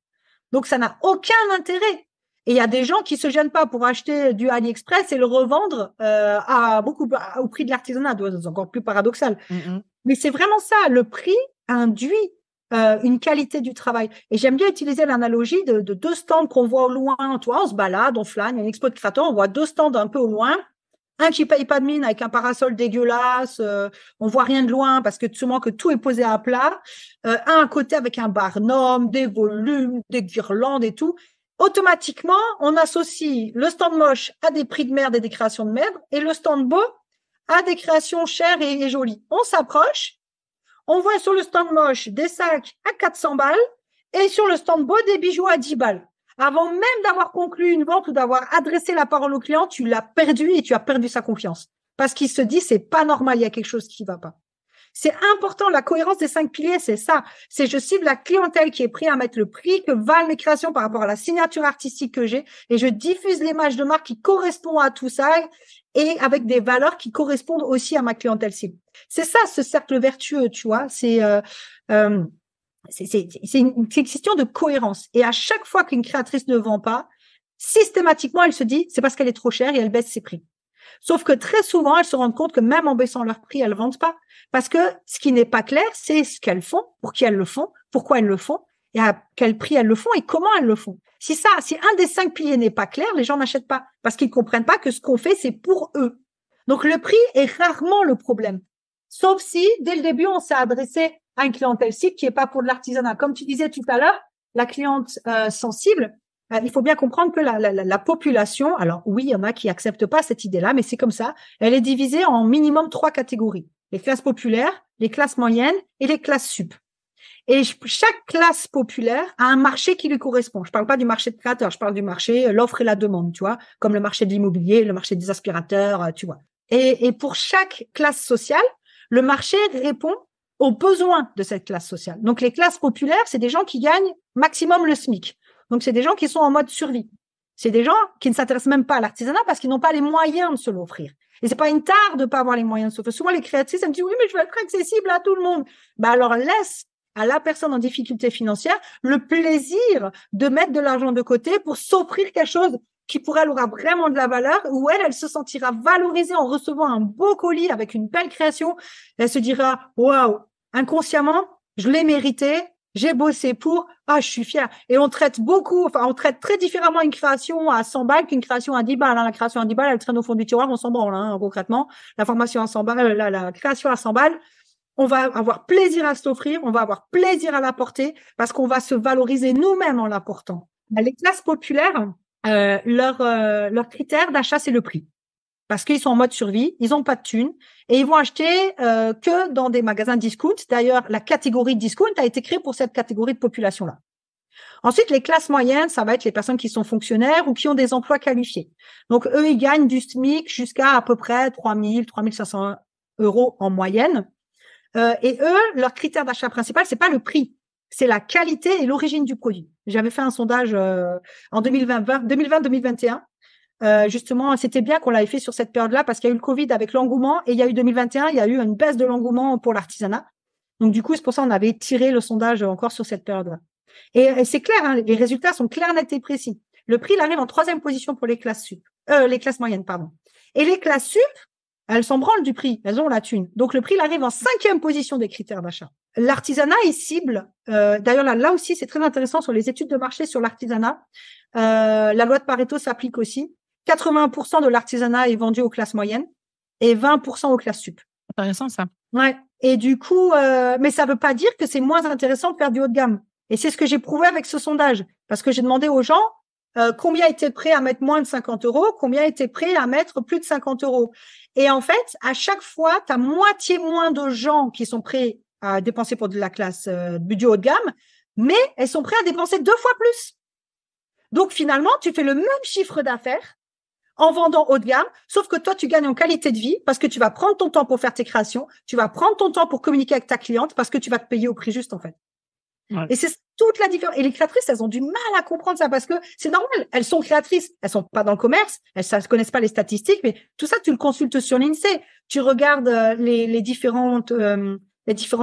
Donc, ça n'a aucun intérêt. Et il y a des gens qui se gênent pas pour acheter du AliExpress et le revendre au prix de l'artisanat. C'est encore plus paradoxal. Mm-hmm. Mais c'est vraiment ça. Le prix induit une qualité du travail. Et j'aime bien utiliser l'analogie de 2 stands qu'on voit au loin. Toi, on se balade, on flâne, il y a une expo de créateurs, on voit 2 stands un peu au loin. Un qui paye pas de mine avec un parasol dégueulasse, on voit rien de loin parce que sûrement que tout est posé à plat. Un à côté avec un barnum, des volumes, des guirlandes et tout. Automatiquement, on associe le stand moche à des prix de merde et des créations de merde et le stand beau à des créations chères et jolies. On s'approche, on voit sur le stand moche des sacs à 400 balles et sur le stand beau des bijoux à 10 balles. Avant même d'avoir conclu une vente ou d'avoir adressé la parole au client, tu l'as perdu et tu as perdu sa confiance. Parce qu'il se dit, c'est pas normal, il y a quelque chose qui va pas. C'est important, la cohérence des 5 piliers, c'est ça. C'est je cible la clientèle qui est prête à mettre le prix que valent mes créations par rapport à la signature artistique que j'ai et je diffuse l'image de marque qui correspond à tout ça et avec des valeurs qui correspondent aussi à ma clientèle cible. C'est ça, ce cercle vertueux, tu vois. C'est une question de cohérence. Et à chaque fois qu'une créatrice ne vend pas, systématiquement, elle se dit, c'est parce qu'elle est trop chère et elle baisse ses prix. Sauf que très souvent, elles se rendent compte que même en baissant leur prix, elles vendent pas. Parce que ce qui n'est pas clair, c'est ce qu'elles font, pour qui elles le font, pourquoi elles le font, et à quel prix elles le font et comment elles le font. Si un des 5 piliers n'est pas clair, les gens n'achètent pas parce qu'ils comprennent pas que ce qu'on fait, c'est pour eux. Donc, le prix est rarement le problème. Sauf si, dès le début, on s'est adressé à une clientèle cible qui est pas pour de l'artisanat. Comme tu disais tout à l'heure, la cliente sensible, il faut bien comprendre que la population, alors oui, il y en a qui acceptent pas cette idée-là, mais c'est comme ça, elle est divisée en minimum 3 catégories. Les classes populaires, les classes moyennes et les classes sup. Et chaque classe populaire a un marché qui lui correspond. Je parle pas du marché de créateurs, je parle du marché, l'offre et la demande, tu vois, comme le marché de l'immobilier, le marché des aspirateurs, tu vois. Et pour chaque classe sociale, le marché répond aux besoins de cette classe sociale. Donc, les classes populaires, c'est des gens qui gagnent maximum le SMIC. Donc, c'est des gens qui sont en mode survie. C'est des gens qui ne s'intéressent même pas à l'artisanat parce qu'ils n'ont pas les moyens de se l'offrir. Et c'est pas une tare de pas avoir les moyens de se l'offrir. Souvent, les créatrices, elles me disent, oui, mais je veux être accessible à tout le monde. Bah, alors, laisse à la personne en difficulté financière le plaisir de mettre de l'argent de côté pour s'offrir quelque chose qui pour elle aura vraiment de la valeur, où elle se sentira valorisée en recevant un beau colis avec une belle création. Elle se dira, waouh, inconsciemment, je l'ai mérité, j'ai bossé pour, je suis fière. Et on traite très différemment une création à 100 balles qu'une création à 10 balles. La création à 10 balles, elle traîne au fond du tiroir, on s'en branle, concrètement. La formation à 100 balles, la création à 100 balles, on va avoir plaisir à s'offrir, on va avoir plaisir à l'apporter parce qu'on va se valoriser nous-mêmes en l'apportant. Les classes populaires, leur critère d'achat, c'est le prix. Parce qu'ils sont en mode survie, ils ont pas de thunes et ils vont acheter que dans des magasins discount. D'ailleurs, la catégorie discount a été créée pour cette catégorie de population-là. Ensuite, les classes moyennes, ça va être les personnes qui sont fonctionnaires ou qui ont des emplois qualifiés. Donc, eux, ils gagnent du SMIC jusqu'à à peu près 3 000, 3 500 € en moyenne. Et eux, leur critère d'achat principal, c'est pas le prix, c'est la qualité et l'origine du produit. J'avais fait un sondage en 2020-2021. Justement, c'était bien qu'on l'avait fait sur cette période-là parce qu'il y a eu le Covid avec l'engouement et il y a eu 2021, il y a eu une baisse de l'engouement pour l'artisanat. Donc du coup, c'est pour ça qu'on avait tiré le sondage encore sur cette période-là. Et c'est clair, hein, les résultats sont clairs, nets et précis. Le prix, il arrive en 3e position pour les classes moyennes, pardon. Et les classes sup, elles s'en branlent du prix, elles ont la thune. Donc le prix, il arrive en 5e position des critères d'achat. L'artisanat est cible. D'ailleurs, là aussi, c'est très intéressant sur les études de marché sur l'artisanat. La loi de Pareto s'applique aussi. 80% de l'artisanat est vendu aux classes moyennes et 20% aux classes sup. Intéressant, ça. Ouais. Et du coup, mais ça veut pas dire que c'est moins intéressant de faire du haut de gamme. Et c'est ce que j'ai prouvé avec ce sondage. Parce que j'ai demandé aux gens combien étaient prêts à mettre moins de 50 €, combien étaient prêts à mettre plus de 50 €. Et en fait, à chaque fois, tu as moitié moins de gens qui sont prêts à dépenser pour de la classe du haut de gamme, mais elles sont prêtes à dépenser 2 fois plus. Donc finalement, tu fais le même chiffre d'affaires en vendant haut de gamme, sauf que toi, tu gagnes en qualité de vie parce que tu vas prendre ton temps pour faire tes créations, tu vas prendre ton temps pour communiquer avec ta cliente parce que tu vas te payer au prix juste, en fait. Ouais. Et c'est toute la différence. Et les créatrices, elles ont du mal à comprendre ça parce que c'est normal. Elles sont créatrices. Elles sont pas dans le commerce. Elles ne connaissent pas les statistiques, mais tout ça, tu le consultes sur l'INSEE. Tu regardes les différents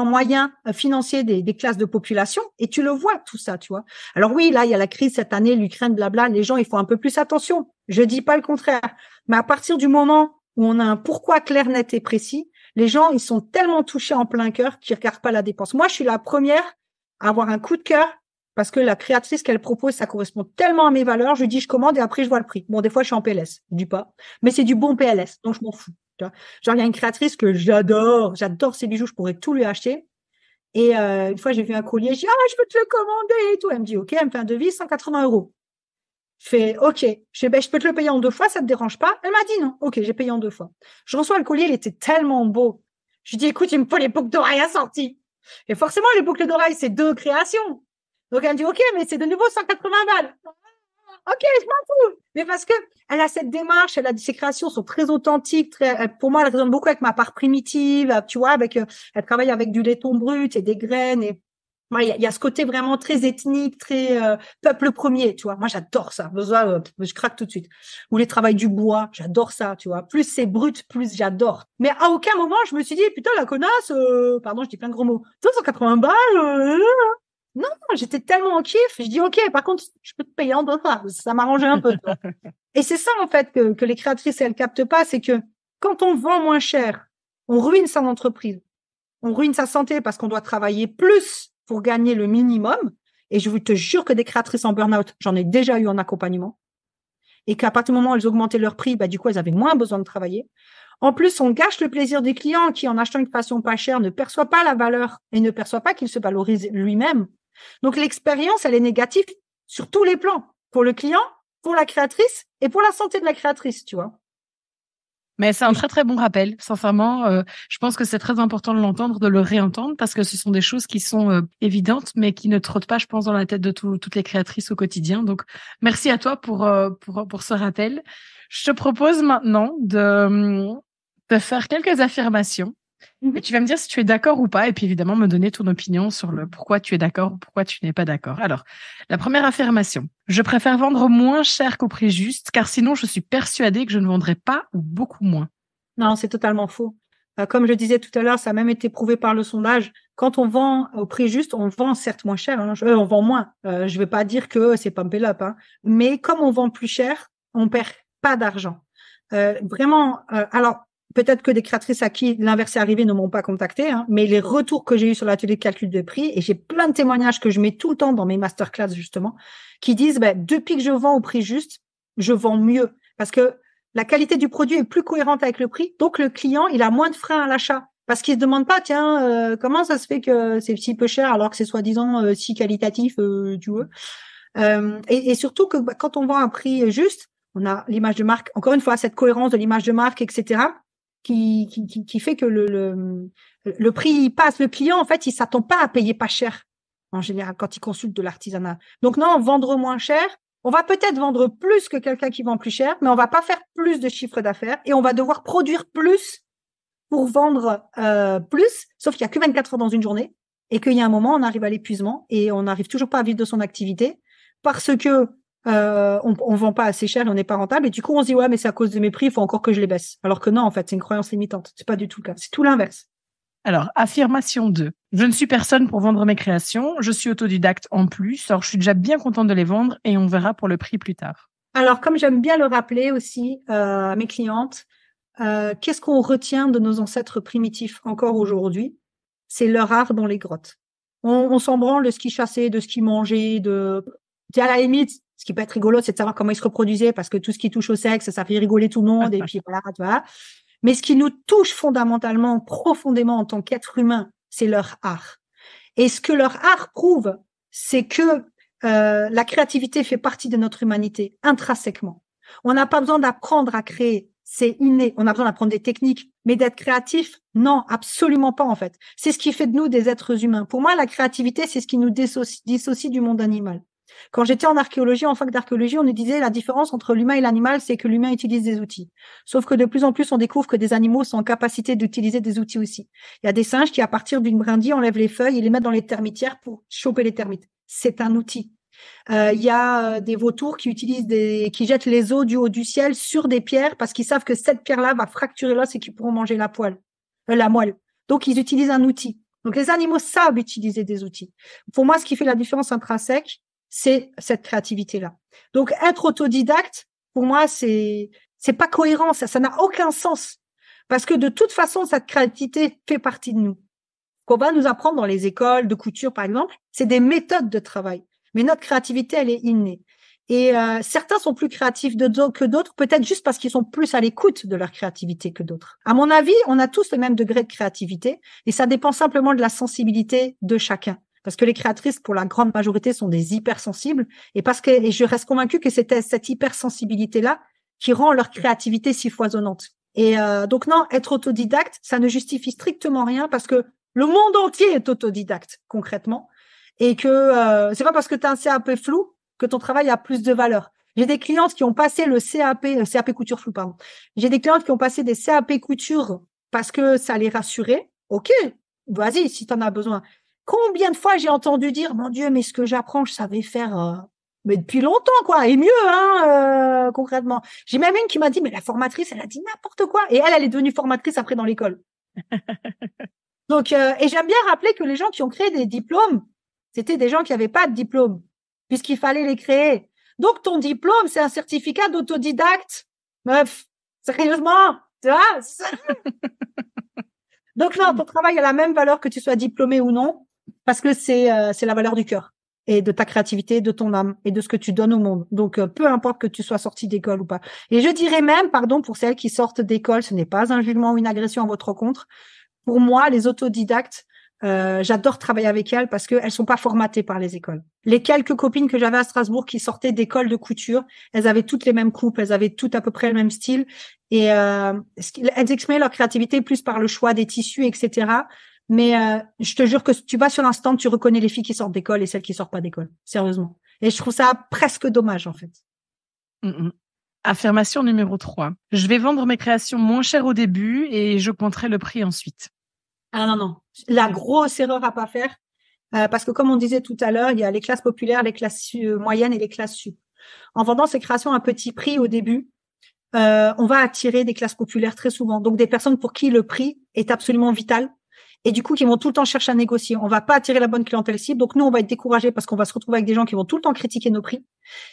moyens financiers des classes de population et tu le vois, tout ça, tu vois. Alors oui, là, il y a la crise cette année, l'Ukraine, blabla. Les gens, ils font un peu plus attention. Je dis pas le contraire. Mais à partir du moment où on a un pourquoi clair, net et précis, les gens, ils sont tellement touchés en plein cœur qu'ils regardent pas la dépense. Moi, je suis la première à avoir un coup de cœur parce que la créatrice qu'elle propose, ça correspond tellement à mes valeurs. Je dis, je commande et après, je vois le prix. Bon, des fois, je suis en PLS. Je dis pas. Mais c'est du bon PLS. Donc, je m'en fous. Tu vois. Genre, il y a une créatrice que j'adore. J'adore ses bijoux. Je pourrais tout lui acheter. Et une fois, j'ai vu un collier. Je dis, je peux te le commander et tout. Elle me dit, OK. Elle me fait un devis, 180 €. Je fais, OK. Je peux te le payer en 2 fois. Ça te dérange pas? Elle m'a dit non. OK, j'ai payé en 2 fois. Je reçois le collier. Il était tellement beau. Je lui dis, écoute, il me faut les boucles d'oreilles assorties. Et forcément, les boucles d'oreilles, c'est 2 créations. Donc, elle me dit, OK, mais c'est de nouveau 180 balles. OK, je m'en fous. Mais parce que elle a cette démarche, ses créations sont très authentiques, pour moi, elle résonne beaucoup avec ma part primitive, tu vois, elle travaille avec du laiton brut et des graines et, il y a ce côté vraiment très ethnique, très peuple premier, tu vois. Moi, j'adore ça. Je craque tout de suite. Ou les travails du bois, j'adore ça, tu vois. Plus c'est brut, plus j'adore. Mais à aucun moment, je me suis dit, putain, la connasse, pardon, je dis plein de gros mots. 280 balles. Non, j'étais tellement en kiff. Je dis, OK, par contre, je peux te payer en dollars. Ça m'arrangeait un peu. Et c'est ça, en fait, que les créatrices, elles captent pas. C'est que quand on vend moins cher, on ruine son entreprise. On ruine sa santé parce qu'on doit travailler plus pour gagner le minimum. Et je vous te jure que des créatrices en burn-out, j'en ai déjà eu en accompagnement. Et qu'à partir du moment où elles augmentaient leur prix, du coup, elles avaient moins besoin de travailler. En plus, on gâche le plaisir des clients qui, en achetant une façon pas chère, ne perçoit pas la valeur et ne perçoit pas qu'il se valorise lui-même. Donc, l'expérience, elle est négative sur tous les plans. Pour le client, pour la créatrice et pour la santé de la créatrice, tu vois. Mais c'est un très très bon rappel. Sincèrement, je pense que c'est très important de l'entendre, de le réentendre, parce que ce sont des choses qui sont évidentes, mais qui ne trottent pas, je pense, dans la tête de toutes les créatrices au quotidien. Donc, merci à toi pour ce rappel. Je te propose maintenant de faire quelques affirmations. Et tu vas me dire si tu es d'accord ou pas, et puis évidemment me donner ton opinion sur le pourquoi tu es d'accord ou pourquoi tu n'es pas d'accord. Alors, la première affirmation. Je préfère vendre moins cher qu'au prix juste, car sinon je suis persuadée que je ne vendrai pas ou beaucoup moins. Non, c'est totalement faux. Comme je disais tout à l'heure, ça a même été prouvé par le sondage. Quand on vend au prix juste, on vend certes moins cher, hein, on vend moins. Je vais pas dire que c'est pump up, hein, mais comme on vend plus cher, on perd pas d'argent. Vraiment. Alors peut-être que des créatrices à qui l'inverse est arrivé ne m'ont pas contacté, hein, mais les retours que j'ai eu sur l'atelier de calcul de prix, et j'ai plein de témoignages que je mets tout le temps dans mes masterclass justement, qui disent depuis que je vends au prix juste, je vends mieux parce que la qualité du produit est plus cohérente avec le prix, donc le client il a moins de freins à l'achat parce qu'il se demande pas tiens comment ça se fait que c'est si peu cher alors que c'est soi-disant si qualitatif, tu vois. Et surtout que quand on vend à un prix juste, on a l'image de marque, encore une fois cette cohérence de l'image de marque, etc. qui fait que le prix il passe. Le client en fait il s'attend pas à payer pas cher en général quand il consulte de l'artisanat. Donc non, vendre moins cher. On va peut-être vendre plus que quelqu'un qui vend plus cher, mais on va pas faire plus de chiffre d'affaires et on va devoir produire plus pour vendre plus, sauf qu'il y a que 24 heures dans une journée et qu'il y a un moment, on arrive à l'épuisement et on n'arrive toujours pas à vivre de son activité parce que on vend pas assez cher et on n'est pas rentable. Et du coup, on se dit, ouais, mais c'est à cause de mes prix, il faut encore que je les baisse. Alors que non, en fait, c'est une croyance limitante. C'est pas du tout le cas. C'est tout l'inverse. Alors, affirmation 2. Je ne suis personne pour vendre mes créations. Je suis autodidacte en plus. Alors, je suis déjà bien contente de les vendre et on verra pour le prix plus tard. Alors, comme j'aime bien le rappeler aussi à mes clientes, qu'est-ce qu'on retient de nos ancêtres primitifs encore aujourd'hui? C'est leur art dans les grottes. On s'en branle de ce qu'ils chassaient, de ce qu'ils mangeaient, à la limite, ce qui peut être rigolo, c'est de savoir comment ils se reproduisaient parce que tout ce qui touche au sexe, ça fait rigoler tout le monde et puis voilà, tu vois. Mais ce qui nous touche fondamentalement, profondément en tant qu'être humain, c'est leur art. Et ce que leur art prouve, c'est que la créativité fait partie de notre humanité intrinsèquement. On n'a pas besoin d'apprendre à créer, c'est inné. On a besoin d'apprendre des techniques, mais d'être créatif, non, absolument pas en fait. C'est ce qui fait de nous des êtres humains. Pour moi, la créativité, c'est ce qui nous dissocie du monde animal. Quand j'étais en archéologie, en fac d'archéologie, on nous disait la différence entre l'humain et l'animal, c'est que l'humain utilise des outils. Sauf que de plus en plus, on découvre que des animaux sont en capacité d'utiliser des outils aussi. Il y a des singes qui, à partir d'une brindille, enlèvent les feuilles et les mettent dans les termitières pour choper les termites. C'est un outil. Il y a des vautours qui qui jettent les os du haut du ciel sur des pierres parce qu'ils savent que cette pierre-là va fracturer l'os et qu'ils pourront manger la moelle. Donc, ils utilisent un outil. Donc, les animaux savent utiliser des outils. Pour moi, ce qui fait la différence intrinsèque, c'est cette créativité-là. Donc, être autodidacte, pour moi, c'est pas cohérent. Ça n'a aucun sens. Parce que de toute façon, cette créativité fait partie de nous. Qu'on va nous apprendre dans les écoles de couture, par exemple, c'est des méthodes de travail. Mais notre créativité, elle est innée. Et certains sont plus créatifs que d'autres, peut-être juste parce qu'ils sont plus à l'écoute de leur créativité que d'autres. À mon avis, on a tous le même degré de créativité et ça dépend simplement de la sensibilité de chacun. Parce que les créatrices, pour la grande majorité, sont des hypersensibles et je reste convaincue que c'est cette hypersensibilité-là qui rend leur créativité si foisonnante. Et donc non, être autodidacte, ça ne justifie strictement rien parce que le monde entier est autodidacte, concrètement. Et que c'est pas parce que tu as un CAP flou que ton travail a plus de valeur. J'ai des clientes qui ont passé le CAP couture flou, pardon. J'ai des clientes qui ont passé des CAP couture parce que ça les rassurait. OK, vas-y, si tu en as besoin. Combien de fois j'ai entendu dire, mon Dieu, mais ce que j'apprends, je savais faire mais depuis longtemps, quoi, et mieux, hein, concrètement. J'ai même une qui m'a dit, mais la formatrice, elle a dit n'importe quoi. Et elle est devenue formatrice après dans l'école. Donc, et j'aime bien rappeler que les gens qui ont créé des diplômes, C'était des gens qui n'avaient pas de diplôme, puisqu'il fallait les créer. Donc, ton diplôme, c'est un certificat d'autodidacte. Meuf, sérieusement, tu vois? Donc, non, ton travail a la même valeur que tu sois diplômé ou non, parce que c'est la valeur du cœur et de ta créativité, de ton âme et de ce que tu donnes au monde. Donc, peu importe que tu sois sorti d'école ou pas. Et je dirais même, pardon, pour celles qui sortent d'école, ce n'est pas un jugement ou une agression à votre rencontre. Pour moi, les autodidactes, j'adore travailler avec elles parce qu'elles sont pas formatées par les écoles. Les quelques copines que j'avais à Strasbourg qui sortaient d'école de couture, elles avaient toutes les mêmes coupes, elles avaient toutes à peu près le même style et elles exprimaient leur créativité plus par le choix des tissus, etc. Mais je te jure que tu vas sur l'instant, tu reconnais les filles qui sortent d'école et celles qui sortent pas d'école, sérieusement. Et je trouve ça presque dommage en fait. Affirmation numéro 3. Je vais vendre mes créations moins cher au début et j'augmenterai le prix ensuite. Ah non, non. La grosse erreur à pas faire, parce que comme on disait tout à l'heure, il y a les classes populaires, les classes moyennes et les classes sup. En vendant ces créations à petit prix au début, on va attirer des classes populaires très souvent. Donc des personnes pour qui le prix est absolument vital et du coup qui vont tout le temps chercher à négocier. On va pas attirer la bonne clientèle cible. Donc nous, on va être découragés parce qu'on va se retrouver avec des gens qui vont tout le temps critiquer nos prix.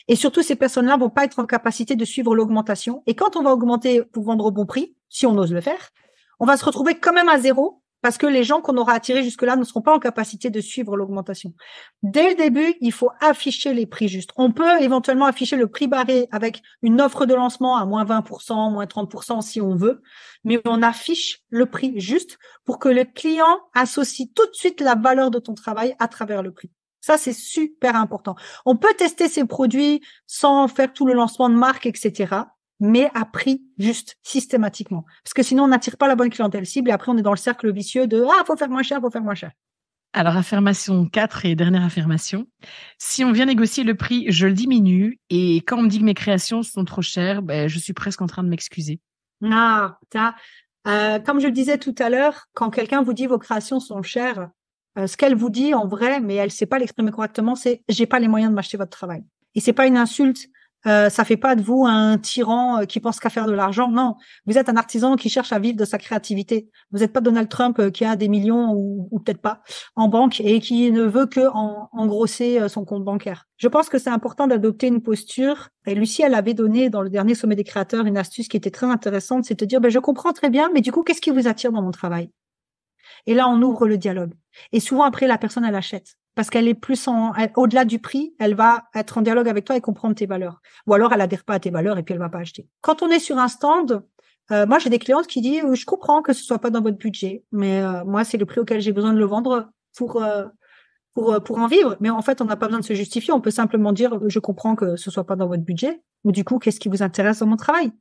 Et surtout, ces personnes-là vont pas être en capacité de suivre l'augmentation. Et quand on va augmenter pour vendre au bon prix, si on ose le faire, on va se retrouver quand même à zéro parce que les gens qu'on aura attirés jusque-là ne seront pas en capacité de suivre l'augmentation. Dès le début, il faut afficher les prix justes. On peut éventuellement afficher le prix barré avec une offre de lancement à moins 20%, moins 30% si on veut, mais on affiche le prix juste pour que le client associe tout de suite la valeur de ton travail à travers le prix. Ça, c'est super important. On peut tester ces produits sans faire tout le lancement de marque, etc., mais à prix juste, systématiquement. Parce que sinon, on n'attire pas la bonne clientèle cible et après, on est dans le cercle vicieux de « Ah, faut faire moins cher, faut faire moins cher ». Alors, affirmation 4 et dernière affirmation. Si on vient négocier le prix, je le diminue et quand on me dit que mes créations sont trop chères, je suis presque en train de m'excuser. Ah, comme je le disais tout à l'heure, quand quelqu'un vous dit vos créations sont chères, ce qu'elle vous dit en vrai, mais elle sait pas l'exprimer correctement, c'est j'ai pas les moyens de m'acheter votre travail. Et c'est pas une insulte, ça fait pas de vous un tyran qui pense qu'à faire de l'argent. Non, vous êtes un artisan qui cherche à vivre de sa créativité. Vous n'êtes pas Donald Trump qui a des millions ou peut-être pas en banque et qui ne veut que engrosser son compte bancaire. Je pense que c'est important d'adopter une posture. Et Lucie, elle avait donné dans le dernier sommet des créateurs une astuce qui était très intéressante, c'est de dire je comprends très bien, mais du coup, qu'est-ce qui vous attire dans mon travail? Et là, on ouvre le dialogue. Et souvent, après, la personne, elle achète. Parce qu'elle est plus au-delà du prix, elle va être en dialogue avec toi et comprendre tes valeurs. Ou alors, elle adhère pas à tes valeurs et puis elle va pas acheter. Quand on est sur un stand, moi, j'ai des clientes qui disent, je comprends que ce soit pas dans votre budget, mais moi, c'est le prix auquel j'ai besoin de le vendre pour en vivre. Mais en fait, on n'a pas besoin de se justifier. On peut simplement dire, je comprends que ce soit pas dans votre budget. Ou du coup, qu'est-ce qui vous intéresse dans mon travail?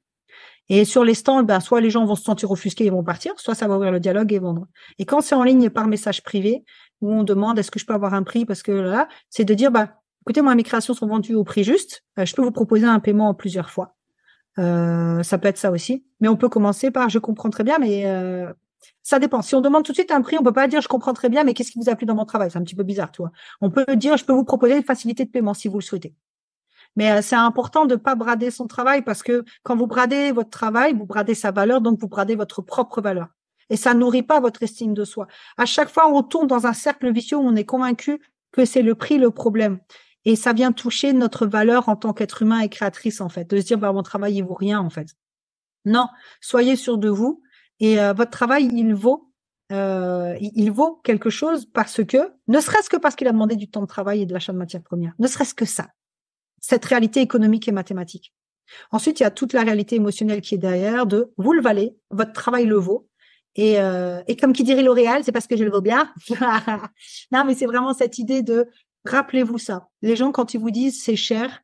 Et sur les stands, soit les gens vont se sentir offusqués et vont partir, soit ça va ouvrir le dialogue et vendre. Et quand c'est en ligne par message privé, où on demande est-ce que je peux avoir un prix parce que là, c'est de dire écoutez, moi mes créations sont vendues au prix juste, je peux vous proposer un paiement en plusieurs fois. Ça peut être ça aussi, mais on peut commencer par je comprends très bien, mais ça dépend. Si on demande tout de suite un prix, on peut pas dire je comprends très bien, mais qu'est-ce qui vous a plu dans mon travail? C'est un petit peu bizarre, tu vois. On peut dire je peux vous proposer une facilité de paiement si vous le souhaitez. Mais c'est important de pas brader son travail parce que quand vous bradez votre travail, vous bradez sa valeur, donc vous bradez votre propre valeur. Et ça nourrit pas votre estime de soi. À chaque fois, on tourne dans un cercle vicieux où on est convaincu que c'est le prix le problème. Et ça vient toucher notre valeur en tant qu'être humain et créatrice, en fait. De se dire, mon travail, il vaut rien, en fait. Non, soyez sûr de vous. Et votre travail, il vaut quelque chose parce que, ne serait-ce que parce qu'il a demandé du temps de travail et de l'achat de matières premières. Ne serait-ce que ça. Cette réalité économique et mathématique. Ensuite, il y a toute la réalité émotionnelle qui est derrière de vous le valez, votre travail le vaut. Et comme qui dirait L'Oréal, c'est parce que je le vaux bien. Non, mais c'est vraiment cette idée de rappelez-vous ça. Les gens, quand ils vous disent c'est cher,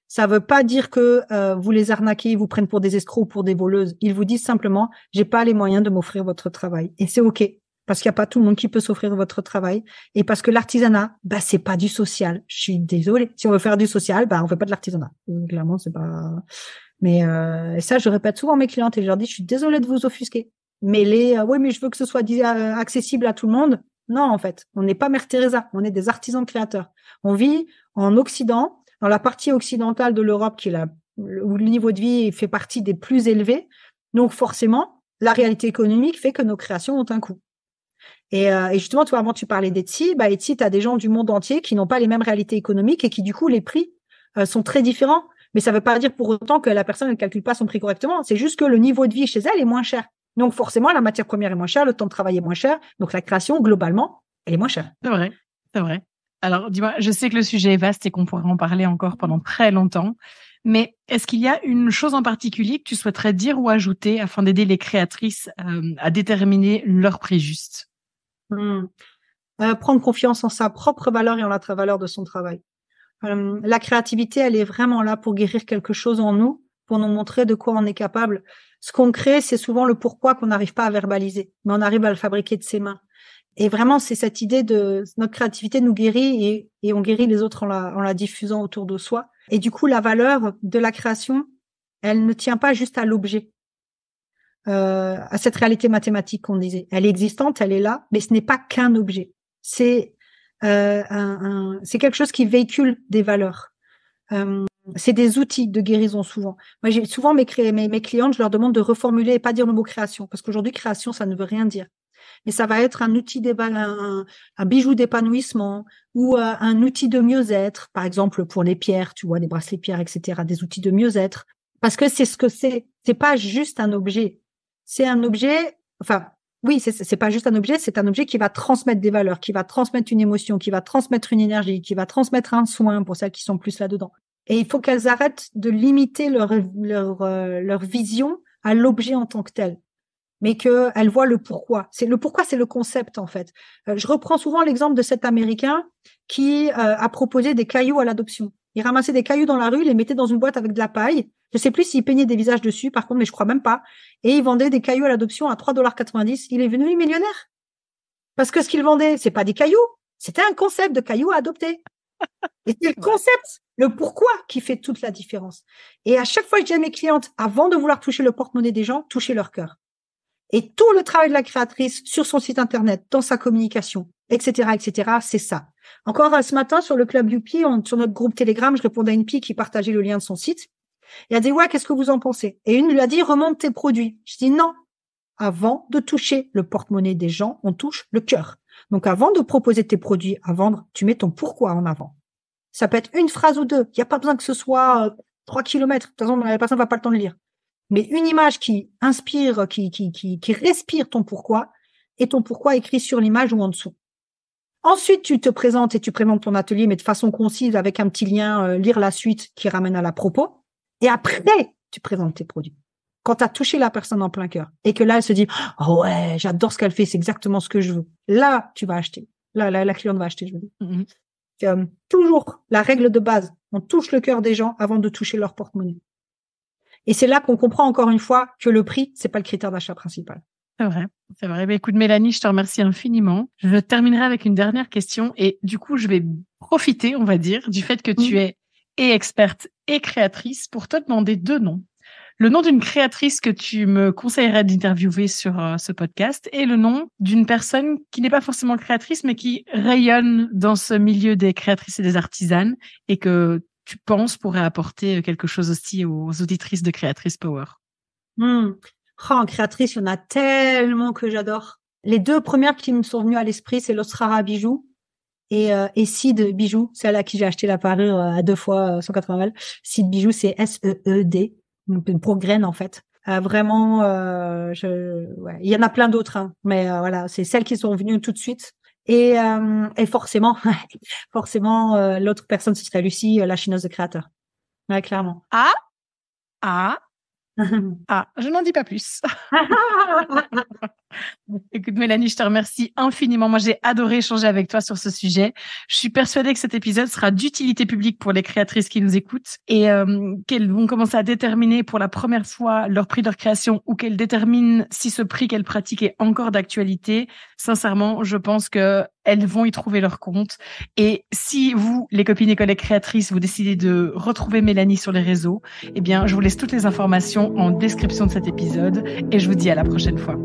ça veut pas dire que vous les arnaquez, ils vous prennent pour des escrocs ou pour des voleuses. Ils vous disent simplement j'ai pas les moyens de m'offrir votre travail. Et c'est OK. Parce qu'il n'y a pas tout le monde qui peut s'offrir votre travail. Et parce que l'artisanat, c'est pas du social. Je suis désolée. Si on veut faire du social, on fait pas de l'artisanat. Clairement, c'est pas... Mais ça, je répète souvent à mes clientes et je leur dis, je suis désolée de vous offusquer. Mais oui, mais je veux que ce soit accessible à tout le monde. Non, en fait. On n'est pas Mère Teresa. On est des artisans créateurs. On vit en Occident, dans la partie occidentale de l'Europe, où le niveau de vie fait partie des plus élevés. Donc, forcément, la réalité économique fait que nos créations ont un coût. Et justement, toi, avant, tu parlais d'Etsy. Etsy, tu as des gens du monde entier qui n'ont pas les mêmes réalités économiques et qui, du coup, les prix sont très différents. Mais ça ne veut pas dire pour autant que la personne ne calcule pas son prix correctement. C'est juste que le niveau de vie chez elle est moins cher. Donc, forcément, la matière première est moins chère, le temps de travail est moins cher. Donc, la création, globalement, elle est moins chère. C'est vrai, c'est vrai. Alors, dis-moi, je sais que le sujet est vaste et qu'on pourrait en parler encore pendant très longtemps. Mais est-ce qu'il y a une chose en particulier que tu souhaiterais dire ou ajouter afin d'aider les créatrices à déterminer leur prix juste? Prendre confiance en sa propre valeur et en la valeur de son travail. La créativité, elle est vraiment là pour guérir quelque chose en nous, pour nous montrer de quoi on est capable. Ce qu'on crée, c'est souvent le pourquoi qu'on n'arrive pas à verbaliser, mais on arrive à le fabriquer de ses mains. Et vraiment, c'est cette idée de notre créativité nous guérit et on guérit les autres en la diffusant autour de soi. Et du coup, la valeur de la création, elle ne tient pas juste à l'objet, à cette réalité mathématique qu'on disait. Elle est existante, elle est là, mais ce n'est pas qu'un objet. C'est quelque chose qui véhicule des valeurs. C'est des outils de guérison souvent. Moi, j'ai souvent mes clientes, je leur demande de reformuler et pas dire le mot création, parce qu'aujourd'hui, création, ça ne veut rien dire. Mais ça va être un outil un bijou d'épanouissement ou un outil de mieux-être, par exemple pour les pierres, tu vois, des bracelets pierres, etc., des outils de mieux-être. Parce que c'est ce que c'est. C'est pas juste un objet. C'est un objet, enfin, oui, c'est pas juste un objet, c'est un objet qui va transmettre des valeurs, qui va transmettre une émotion, qui va transmettre une énergie, qui va transmettre un soin pour celles qui sont plus là-dedans. Et il faut qu'elles arrêtent de limiter leur vision à l'objet en tant que tel, mais qu'elles voient le pourquoi. C'est le concept, en fait. Je reprends souvent l'exemple de cet Américain qui a proposé des cailloux à l'adoption. Il ramassait des cailloux dans la rue, il les mettait dans une boîte avec de la paille. Je sais plus s'il peignait des visages dessus, par contre, mais je crois même pas. Et il vendait des cailloux à l'adoption à $3,90. Il est devenu millionnaire. Parce que ce qu'il vendait, c'est pas des cailloux, c'était un concept de cailloux à adopter. Et c'est le concept, le pourquoi qui fait toute la différence. Et à chaque fois, je dis à mes clientes, avant de vouloir toucher le porte-monnaie des gens, touchez leur cœur. Et tout le travail de la créatrice sur son site internet, dans sa communication, etc., c'est ça. Encore ce matin, sur le Club Youpi, sur notre groupe Telegram, je répondais à une fille qui partageait le lien de son site. Et elle a dit, ouais, qu'est-ce que vous en pensez? Et une lui a dit, remonte tes produits. Je dis, non. Avant de toucher le porte-monnaie des gens, on touche le cœur. Donc, avant de proposer tes produits à vendre, tu mets ton pourquoi en avant. Ça peut être une phrase ou deux. Il n'y a pas besoin que ce soit 3 kilomètres. De toute façon, la personne ne va pas le temps de lire. Mais une image qui inspire, qui respire ton pourquoi, et ton pourquoi écrit sur l'image ou en dessous. Ensuite, tu te présentes et tu présentes ton atelier, mais de façon concise, avec un petit lien, lire la suite qui ramène à la propos. Et après, tu présentes tes produits. Quand tu as touché la personne en plein cœur et que là, elle se dit « Oh ouais, j'adore ce qu'elle fait, c'est exactement ce que je veux. » Là, tu vas acheter. Là, la cliente va acheter, je veux dire. Toujours, la règle de base, on touche le cœur des gens avant de toucher leur porte-monnaie. Et c'est là qu'on comprend encore une fois que le prix, c'est pas le critère d'achat principal. C'est vrai, c'est vrai. Mais écoute, Mélanie, je te remercie infiniment. Je terminerai avec une dernière question et du coup, je vais profiter, on va dire, du fait que tu es et experte et créatrice pour te demander 2 noms. Le nom d'une créatrice que tu me conseillerais d'interviewer sur ce podcast et le nom d'une personne qui n'est pas forcément créatrice, mais qui rayonne dans ce milieu des créatrices et des artisanes et que tu penses pourrait apporter quelque chose aussi aux auditrices de Créatrice Power. En créatrice, il y en a tellement que j'adore. Les 2 premières qui me sont venues à l'esprit, c'est l'Ostrara Bijoux et Seed Bijoux, celle à qui j'ai acheté la parure à 2 fois 180 balles. Seed Bijoux, c'est SEED, pour graines en fait. Vraiment, ouais. Il y en a plein d'autres, hein, mais voilà, c'est celles qui sont venues tout de suite. Et forcément, l'autre personne, ce serait Lucie, la chineuse de créateur. Ouais, clairement. Je n'en dis pas plus. Écoute, Mélanie, je te remercie infiniment. Moi, j'ai adoré échanger avec toi sur ce sujet. Je suis persuadée que cet épisode sera d'utilité publique pour les créatrices qui nous écoutent et qu'elles vont commencer à déterminer pour la première fois leur prix de leur création ou qu'elles déterminent si ce prix qu'elles pratiquent est encore d'actualité. Sincèrement, je pense que elles vont y trouver leur compte. Et si vous, les copines et collègues créatrices, vous décidez de retrouver Mélanie sur les réseaux, eh bien, je vous laisse toutes les informations en description de cet épisode et je vous dis à la prochaine fois.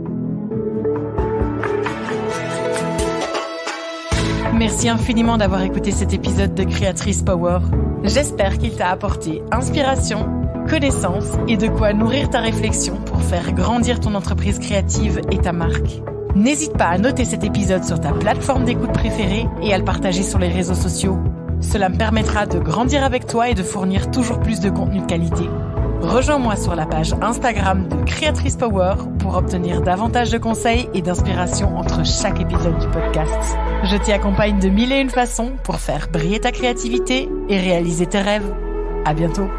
Merci infiniment d'avoir écouté cet épisode de Créatrice Power. J'espère qu'il t'a apporté inspiration, connaissance et de quoi nourrir ta réflexion pour faire grandir ton entreprise créative et ta marque. N'hésite pas à noter cet épisode sur ta plateforme d'écoute préférée et à le partager sur les réseaux sociaux. Cela me permettra de grandir avec toi et de fournir toujours plus de contenu de qualité. Rejoins-moi sur la page Instagram de Créatrice Power pour obtenir davantage de conseils et d'inspiration entre chaque épisode du podcast. Je t'y accompagne de 1001 façons pour faire briller ta créativité et réaliser tes rêves. À bientôt.